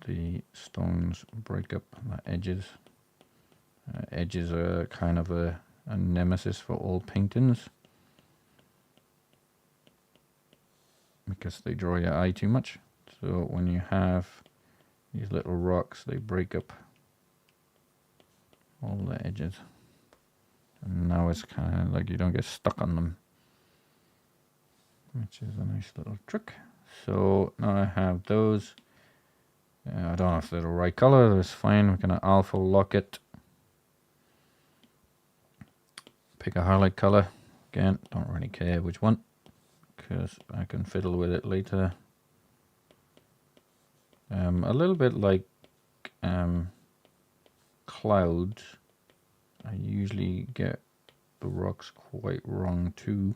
the stones break up the edges. Edges are kind of a nemesis for all paintings, because they draw your eye too much. So when you have these little rocks, they break up all the edges. And now it's kind of like you don't get stuck on them, which is a nice little trick. So now I have those. I don't know if they're the right color, that's fine. We're going to alpha lock it. Pick a highlight color. Again, don't really care which one, because I can fiddle with it later. A little bit like clouds, I usually get the rocks quite wrong too,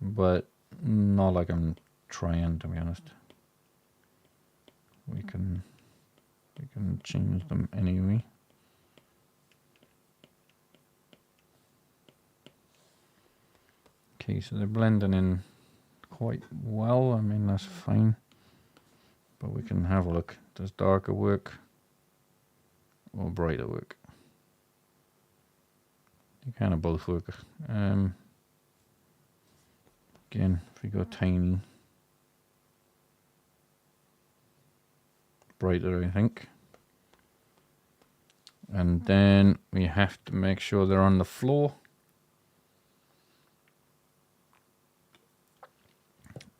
but not like I'm trying, to be honest. We can change them anyway. Okay, so they're blending in quite well. I mean, that's fine, but we can have a look. Does darker work or brighter work? They kind of both work. Again, if we go tiny, brighter, I think. And then we have to make sure they're on the floor.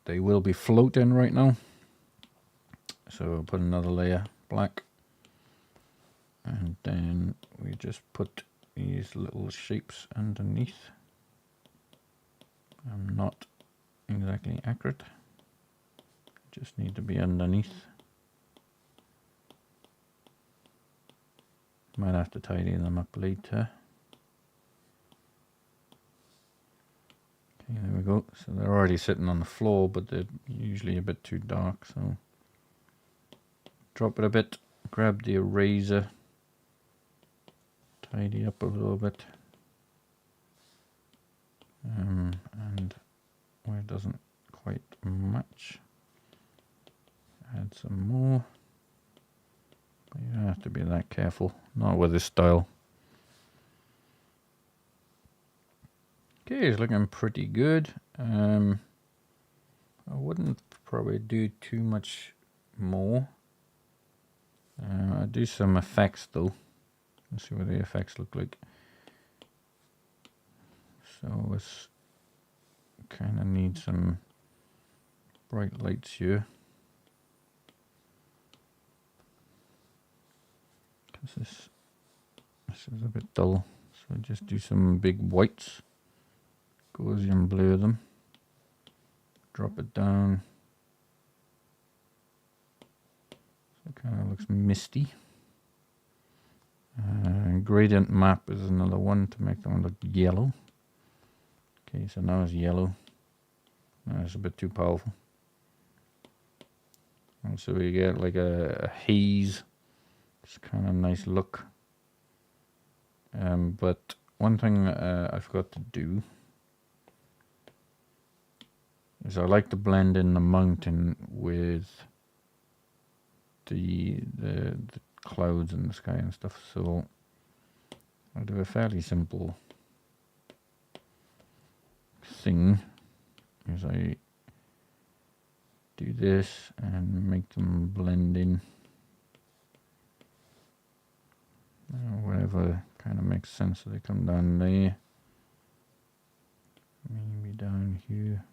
They will be floating right now. So we'll put another layer, black. And then we just put these little shapes underneath. I'm not exactly accurate. Just need to be underneath. Might have to tidy them up later. Okay, there we go. So they're already sitting on the floor, but they're usually a bit too dark. So drop it a bit, grab the eraser, tidy up a little bit. And where it doesn't quite match, add some more. But you don't have to be that careful, not with this style. Okay, it's looking pretty good. I wouldn't probably do too much more. I'll do some effects though. Let's see what the effects look like. So it's kind of need some bright lights here. Because this is a bit dull. So just do some big whites. Gaussian blur them. Drop it down. So it kind of looks misty. Gradient map is another one to make them look yellow. Okay, so now it's yellow. Now it's a bit too powerful. And so we get like a haze. It's kind of nice look. But one thing I forgot to do is I like to blend in the mountain with the clouds in the sky and stuff. So I'll do a fairly simple thing. Is I do this and make them blend in. Whatever kind of makes sense. So they come down there. Maybe down here.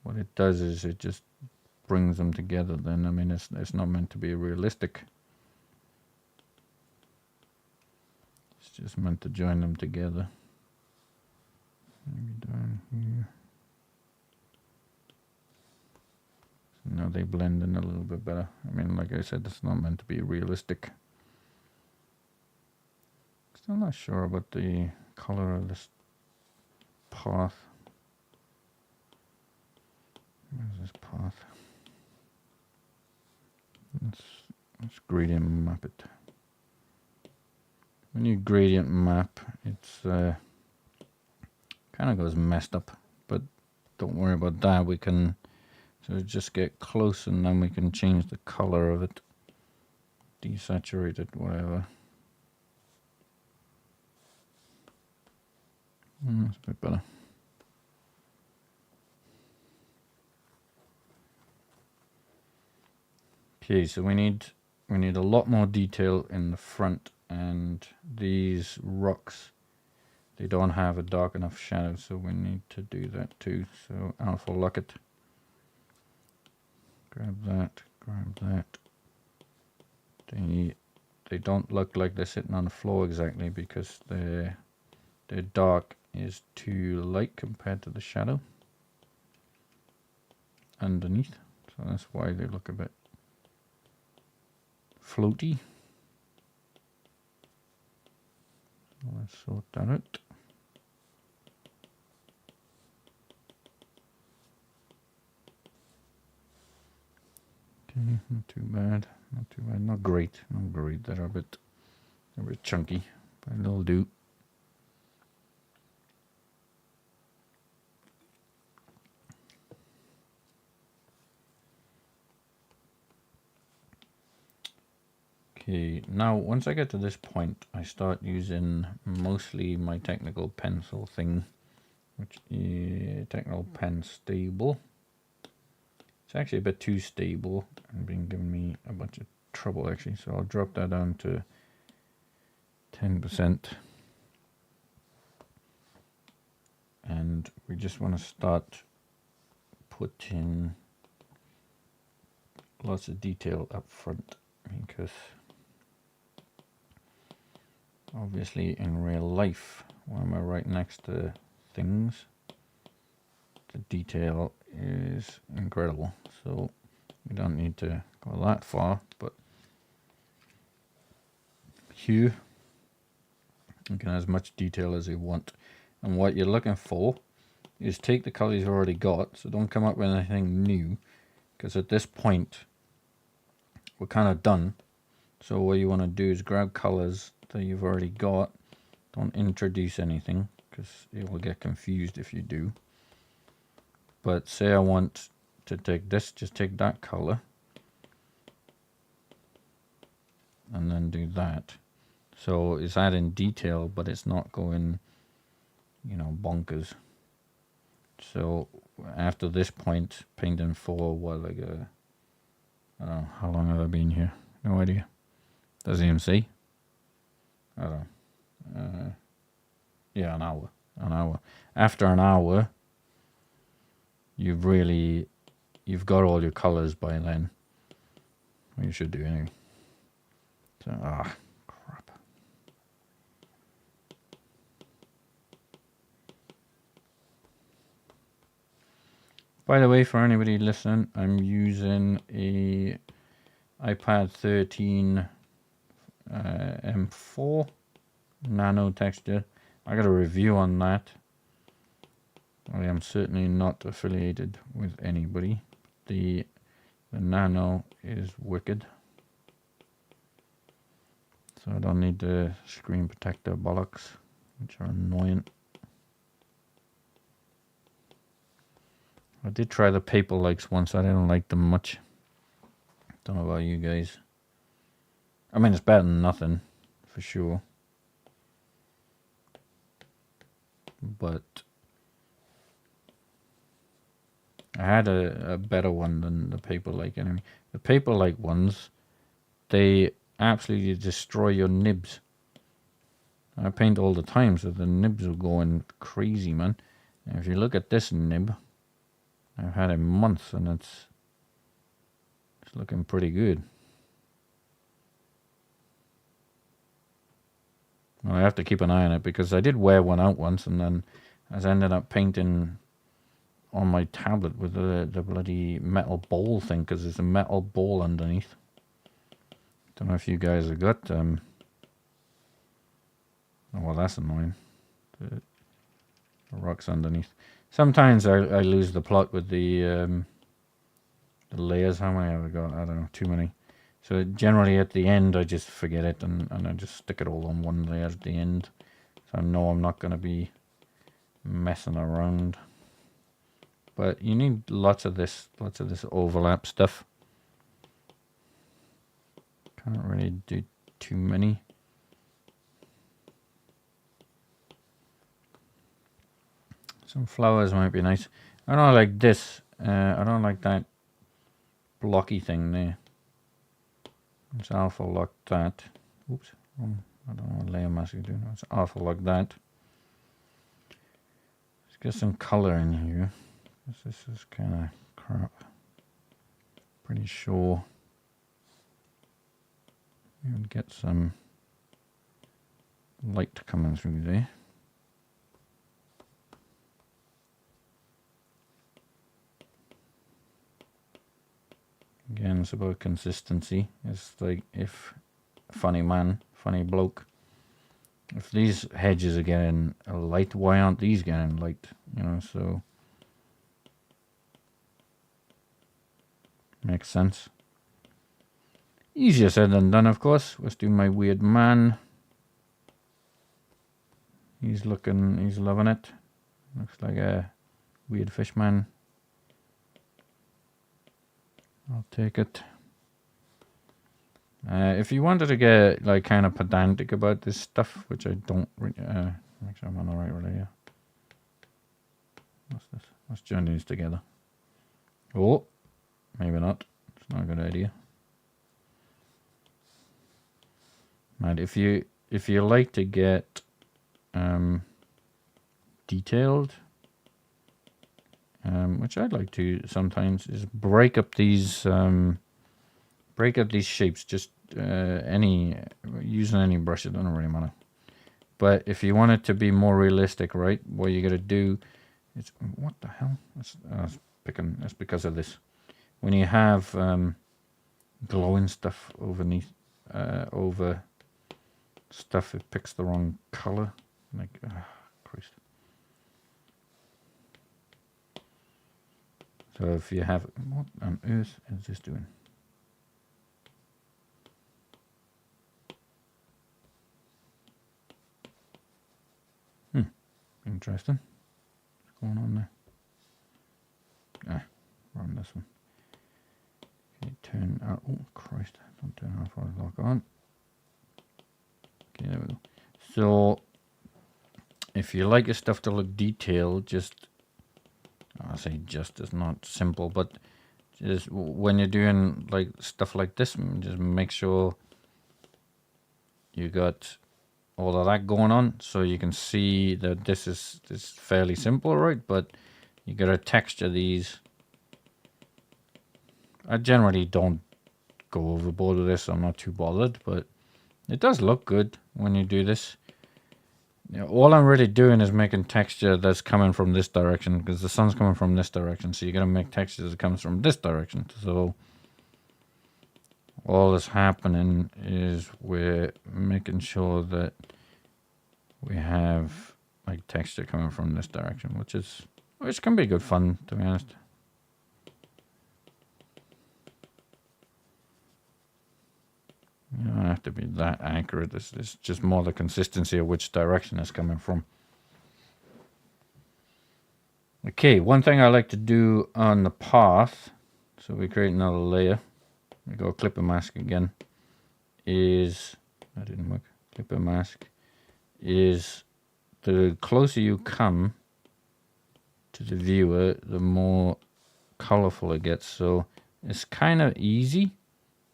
What it does is it just brings them together then. I mean, it's not meant to be realistic. It's just meant to join them together. Maybe down here. So now they blend in a little bit better. I mean, like I said, it's not meant to be realistic. Still not sure about the color of this path. Where's this path? Let's gradient map it. When you gradient map, it's kind of goes messed up, but don't worry about that. We can just get close and then we can change the color of it, desaturate it, whatever. That's a bit better. Okay, so we need a lot more detail in the front, and these rocks, they don't have a dark enough shadow, so we need to do that too. So alpha lock it. Grab that, grab that. They don't look like they're sitting on the floor exactly because their dark is too light compared to the shadow underneath. So that's why they look a bit floaty. Let's sort that out. Okay, not too bad, not too bad, not great, not great. They're a bit chunky, but they'll do. Okay, now once I get to this point, I start using mostly my technical pencil thing, which is technical pen stable. It's actually a bit too stable and been giving me a bunch of trouble actually, so I'll drop that down to 10%. And we just want to start putting lots of detail up front, because obviously in real life, when we're right next to things, the detail is incredible. So we don't need to go that far, but here you can have as much detail as you want. And what you're looking for is take the colors you've already got, so don't come up with anything new, because at this point we're kind of done. So what you want to do is grab colors that you've already got. Don't introduce anything, because it will get confused if you do. But say I want to take this, just take that color and then do that. So it's adding detail, but it's not going, you know, bonkers. So after this point, painting for what, like a, I don't know, how long have I been here? No idea. Doesn't even say. I don't know. Yeah, an hour. An hour. After an hour, you've got all your colors by then. Well, you should do anyway. So, crap. By the way, for anybody listening, I'm using a iPad 13 M4 nano texture. I got a review on that. I am certainly not affiliated with anybody. The nano is wicked, so I don't need the screen protector bollocks, which are annoying. I did try the paper likes once. I didn't like them much. Don't know about you guys. I mean, it's better than nothing, for sure. But I had a better one than the paper like anyway. The paper like ones, they absolutely destroy your nibs. I paint all the time, so the nibs are going crazy, man. And if you look at this nib, I've had it months and it's looking pretty good. Well, I have to keep an eye on it, because I did wear one out once, and then I ended up painting on my tablet with the bloody metal bowl thing, because there's a metal bowl underneath. Don't know if you guys have got oh, well, that's annoying. The rocks underneath. Sometimes I lose the plot with the layers. How many have I got? I don't know, too many. So generally at the end I just forget it, and I just stick it all on one layer at the end. So I know I'm not going to be messing around. But you need lots of this overlap stuff. Can't really do too many. Some flowers might be nice. I don't like this. I don't like that blocky thing there. Let's alpha lock that. Oops. I don't know what layer mask is doing. Let's alpha lock that. Let's get some color in here. This is kind of crap. Pretty sure you would get some light coming through there. Again, it's about consistency. It's like if funny man, funny bloke, if these hedges are getting light, why aren't these getting light? You know, so makes sense. Easier said than done, of course. Let's do my weird man. He's loving it. Looks like a weird fish man. I'll take it. If you wanted to get like kind of pedantic about this stuff, which I don't, make sure I'm on the right one here. What's this? Let's join these together. Oh, maybe not. It's not a good idea. And if you like to get detailed, which I'd like to sometimes, is break up these shapes. Just using any brush, it doesn't really matter. But if you want it to be more realistic, right, what you got to do is, what the hell? That's because of this. When you have glowing stuff underneath, over stuff, it picks the wrong color. Like, Christ. So if you have, what on earth is this doing? Interesting. What's going on there? Run this one. Okay, turn out. Oh Christ! Don't turn half hour lock on. Okay, there we go. So, if you like your stuff to look detailed, just, I say just, it's not simple, but just when you're doing like stuff like this, just make sure you got all of that going on, so you can see that this is fairly simple, right? But you gotta texture these. I generally don't go overboard with this. I'm not too bothered, but it does look good when you do this. You know, all I'm really doing is making texture that's coming from this direction, because the sun's coming from this direction, so you're gonna make texture that comes from this direction. So all that's happening is we're making sure that we have like texture coming from this direction, which can be good fun, to be honest. You don't have to be that accurate. It's just more the consistency of which direction it's coming from. Okay, one thing I like to do on the path, so we create another layer. We go clipper mask again. That didn't work. Clipper mask is, the closer you come to the viewer, the more colorful it gets. So it's kind of easy.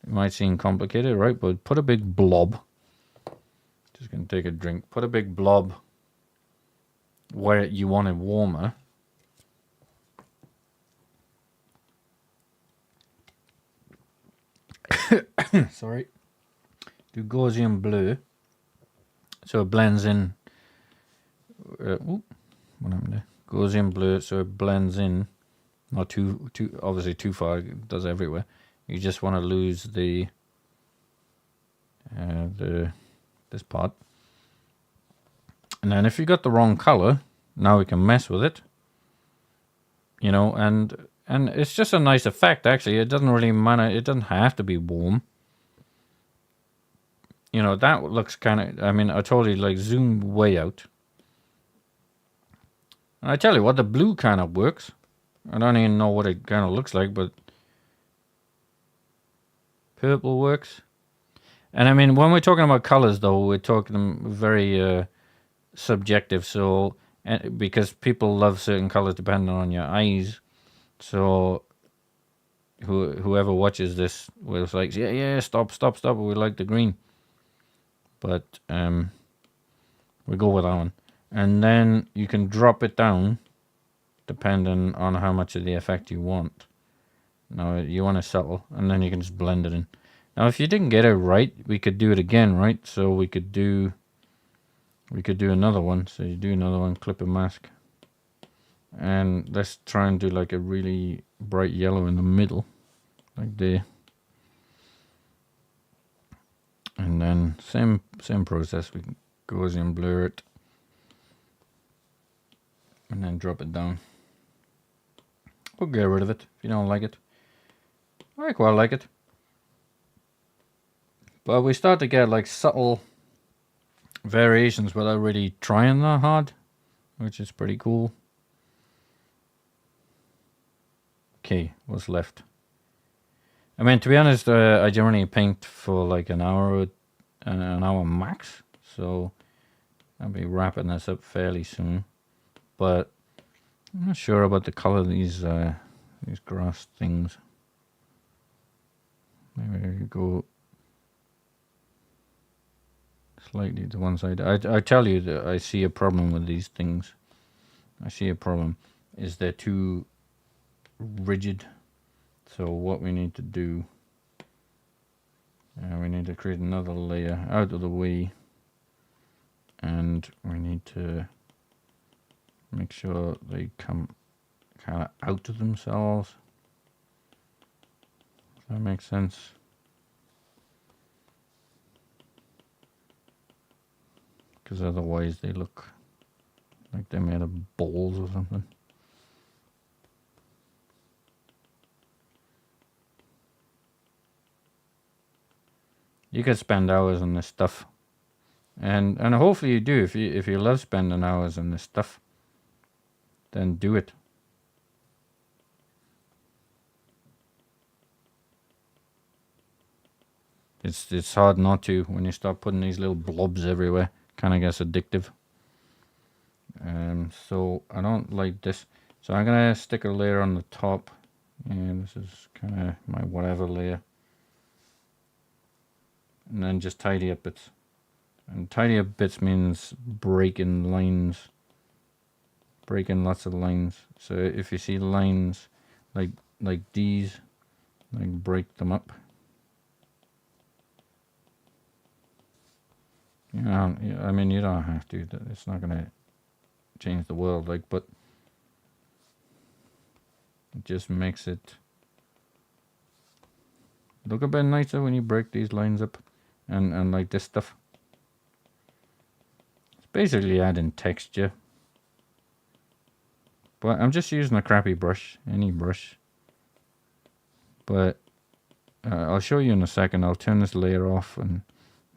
It might seem complicated, right? But put a big blob. Just gonna take a drink. Put a big blob where you want it warmer. Sorry. Do Gaussian blue, so it blends in. What happened there? Gaussian blue, so it blends in. Not too obviously too far. It does everywhere. You just want to lose this part. And then if you got the wrong color, now we can mess with it. You know, and it's just a nice effect, actually. It doesn't really matter. It doesn't have to be warm. You know, that looks kind of, I mean, I totally like zoom way out. And I tell you what, the blue kind of works. I don't even know what it kind of looks like, but purple works. And I mean, when we're talking about colors, though, we're talking very subjective. So, because people love certain colors depending on your eyes. So, whoever watches this will like, yeah, stop, we like the green. But we go with that one. And then you can drop it down depending on how much of the effect you want. Now you want to settle, and then you can just blend it in. Now if you didn't get it right, we could do it again, right? So we could do another one. So you do another one, clip a mask. And let's try and do like a really bright yellow in the middle. Like there. And then same process. Gaussian blur it, and then drop it down. We'll get rid of it if you don't like it. I quite like it. But we start to get like subtle variations without really trying that hard, which is pretty cool. Okay, what's left? I mean, to be honest, I generally paint for like an hour max, so I'll be wrapping this up fairly soon. But I'm not sure about the color of these grass things. Maybe I could go slightly to one side. I tell you that I see a problem with these things. I see a problem is they're too rigid. So what we need to do, we need to create another layer out of the way, and we need to make sure they come kind of out of themselves. Does that make sense? Because otherwise they look like they're made of balls or something. You could spend hours on this stuff, and hopefully you do. If you love spending hours on this stuff, then do it. It's hard not to when you start putting these little blobs everywhere. Kind of gets addictive. So I don't like this. So I'm gonna stick a layer on the top, and this is kind of my whatever layer, and then just tidy up bits. And tidy up bits means breaking lines, breaking lots of lines. So if you see lines like these, like break them up. You know, I mean, you don't have to. It's not gonna change the world, like, but it just makes it look a bit nicer when you break these lines up, and like this stuff. It's basically adding texture. But I'm just using a crappy brush, any brush. But I'll show you in a second. I'll turn this layer off and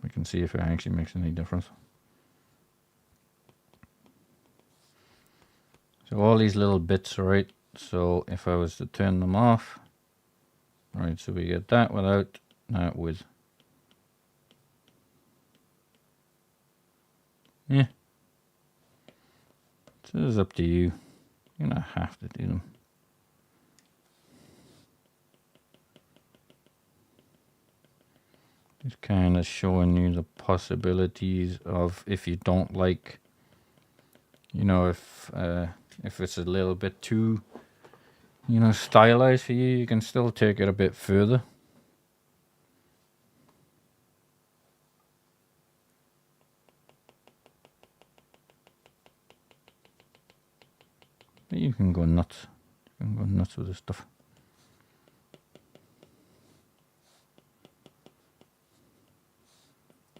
we can see if it actually makes any difference. So all these little bits, right? So if I was to turn them off, right, so we get that without, that with. Yeah. So this is up to you. You don't have to do them. Just kind of showing you the possibilities of if you don't like, you know, if it's a little bit too, you know, stylized for you, you can still take it a bit further. But you can go nuts. You can go nuts with this stuff.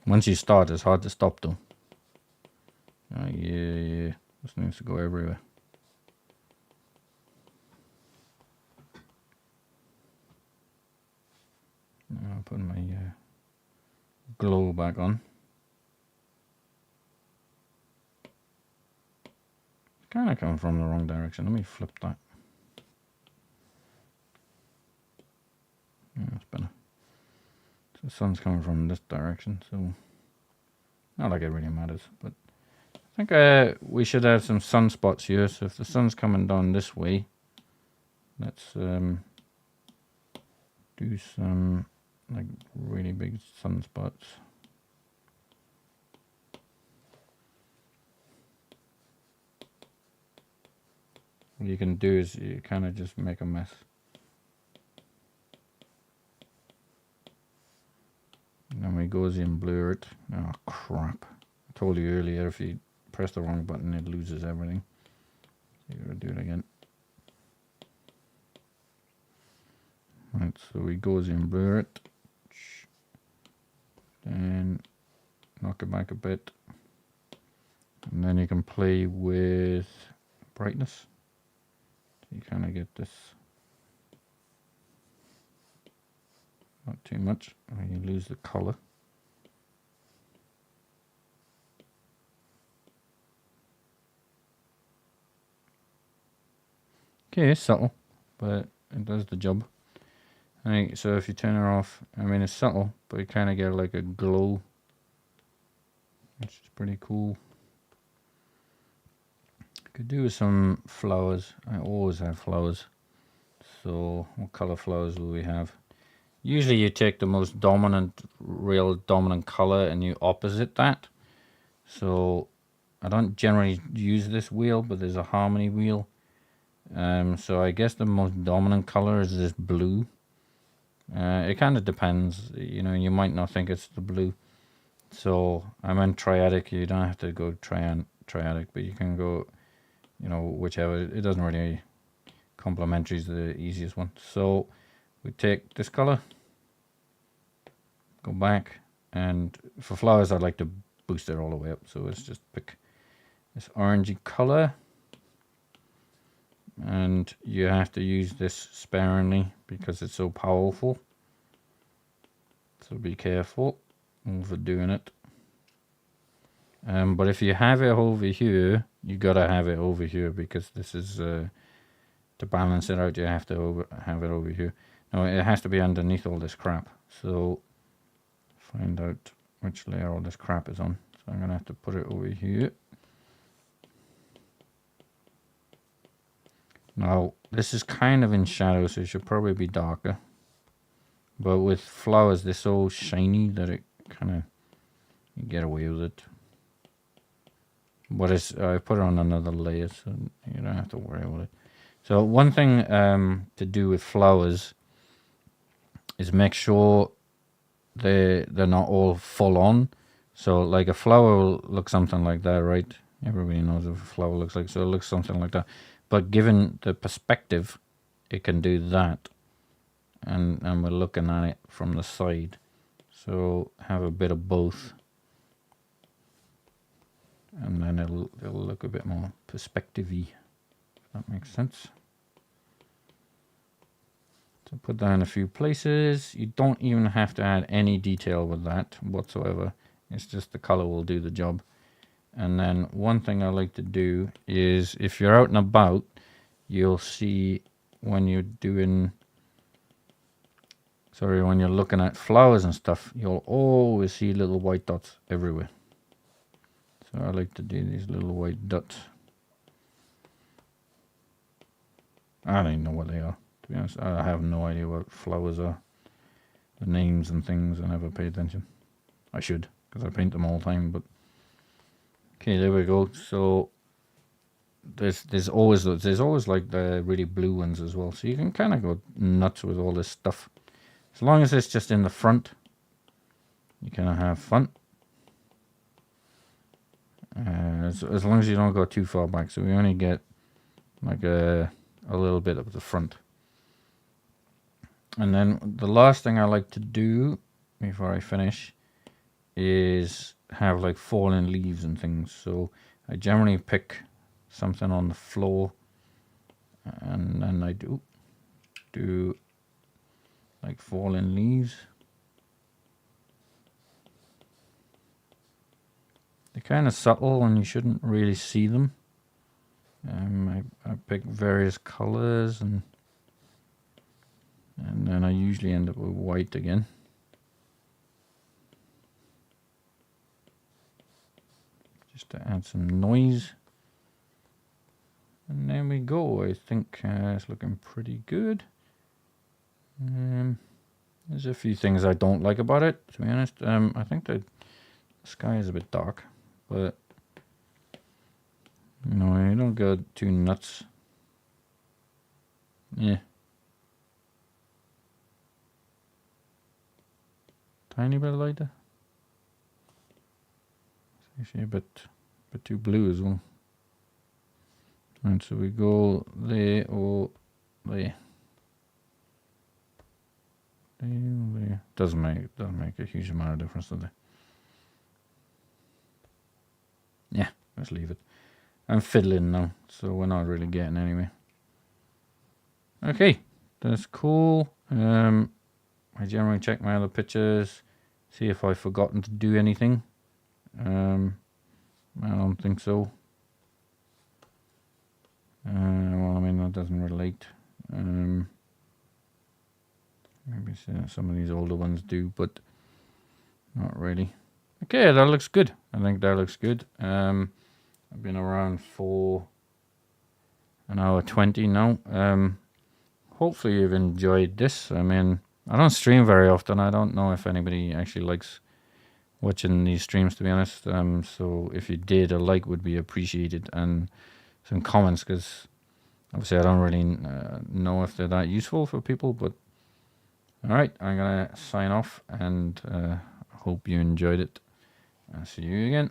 Once you start, it's hard to stop though. Yeah. This needs to go everywhere. Now I'll put my glow back on. It's kind of coming from the wrong direction. Let me flip that. Yeah, that's better. So the sun's coming from this direction, so not like it really matters, but I think we should have some sunspots here. So if the sun's coming down this way, let's do some like really big sunspots. What you can do is you kind of just make a mess. And then we Gaussian blur it. Oh crap. I told you earlier if you press the wrong button it loses everything. So you gotta do it again. Right, so we Gaussian blur it. Then knock it back a bit. And then you can play with brightness. So you kind of get this, not too much, or you lose the color. Okay, it's subtle, but it does the job. Right, so if you turn it off, I mean it's subtle, but you kind of get like a glow, which is pretty cool. Could do with some flowers. I always have flowers. So what color flowers will we have? Usually you take the most dominant, real dominant color and you opposite that. So I don't generally use this wheel, but there's a harmony wheel. So I guess the most dominant color is this blue. It kind of depends, you know, you might not think it's the blue. So I'm in triadic. You don't have to go triadic, but you can go, you know, whichever. It doesn't really, complementary is the easiest one. So we take this color, go back, and for flowers I'd like to boost it all the way up. So let's just pick this orangey color. And you have to use this sparingly because it's so powerful. So be careful overdoing it. But if you have it over here, you gotta have it over here because this is to balance it out. You have to have it over here. Now it has to be underneath all this crap. So find out which layer all this crap is on. So I'm gonna have to put it over here. Now, this is kind of in shadow, so it should probably be darker. But with flowers, they're so shiny that it kind of, you get away with it. But it's, I put it on another layer, so you don't have to worry about it. So one thing to do with flowers is make sure they're not all full on. So like a flower will look something like that, right? Everybody knows what a flower looks like, so it looks something like that. But given the perspective, it can do that. And we're looking at it from the side. So have a bit of both. And then it'll look a bit more perspective-y, if that makes sense. So put that in a few places. You don't even have to add any detail with that whatsoever. It's just the color will do the job. And then one thing I like to do is if you're out and about, you'll see when you're doing, when you're looking at flowers and stuff, you'll always see little white dots everywhere. So I like to do these little white dots. I don't even know what they are, to be honest. I have no idea what flowers are. The names and things, I never pay attention. I should, because I paint them all the time, but okay, there we go. So there's always like the really blue ones as well. So you can kind of go nuts with all this stuff. As long as it's just in the front, you kind of have fun. As long as you don't go too far back. So we only get like a little bit of the front. And then the last thing I like to do before I finish is have like fallen leaves and things. So I generally pick something on the floor and then I do like fallen leaves. They're kind of subtle and you shouldn't really see them. I pick various colors and then I usually end up with white again. Just to add some noise. And there we go. I think it's looking pretty good. There's a few things I don't like about it, to be honest. I think the sky is a bit dark, but you know, you don't go too nuts. Yeah. Tiny bit lighter. It's actually a bit too blue as well. And so we go there or there. There. Doesn't make a huge amount of difference, does it? Yeah, let's leave it. I'm fiddling now, so we're not really getting anywhere. Okay, that's cool. I generally check my other pictures, see if I've forgotten to do anything. I don't think so. Well, I mean, that doesn't relate. Maybe some of these older ones do, but not really. Okay, that looks good. I think that looks good. I've been around for an hour 20 now. Hopefully you've enjoyed this. I mean, I don't stream very often. I don't know if anybody actually likes watching these streams, to be honest. So if you did, a like would be appreciated, and some comments, because obviously I don't really know if they're that useful for people. But all right, I'm gonna sign off, and hope you enjoyed it. I'll see you again.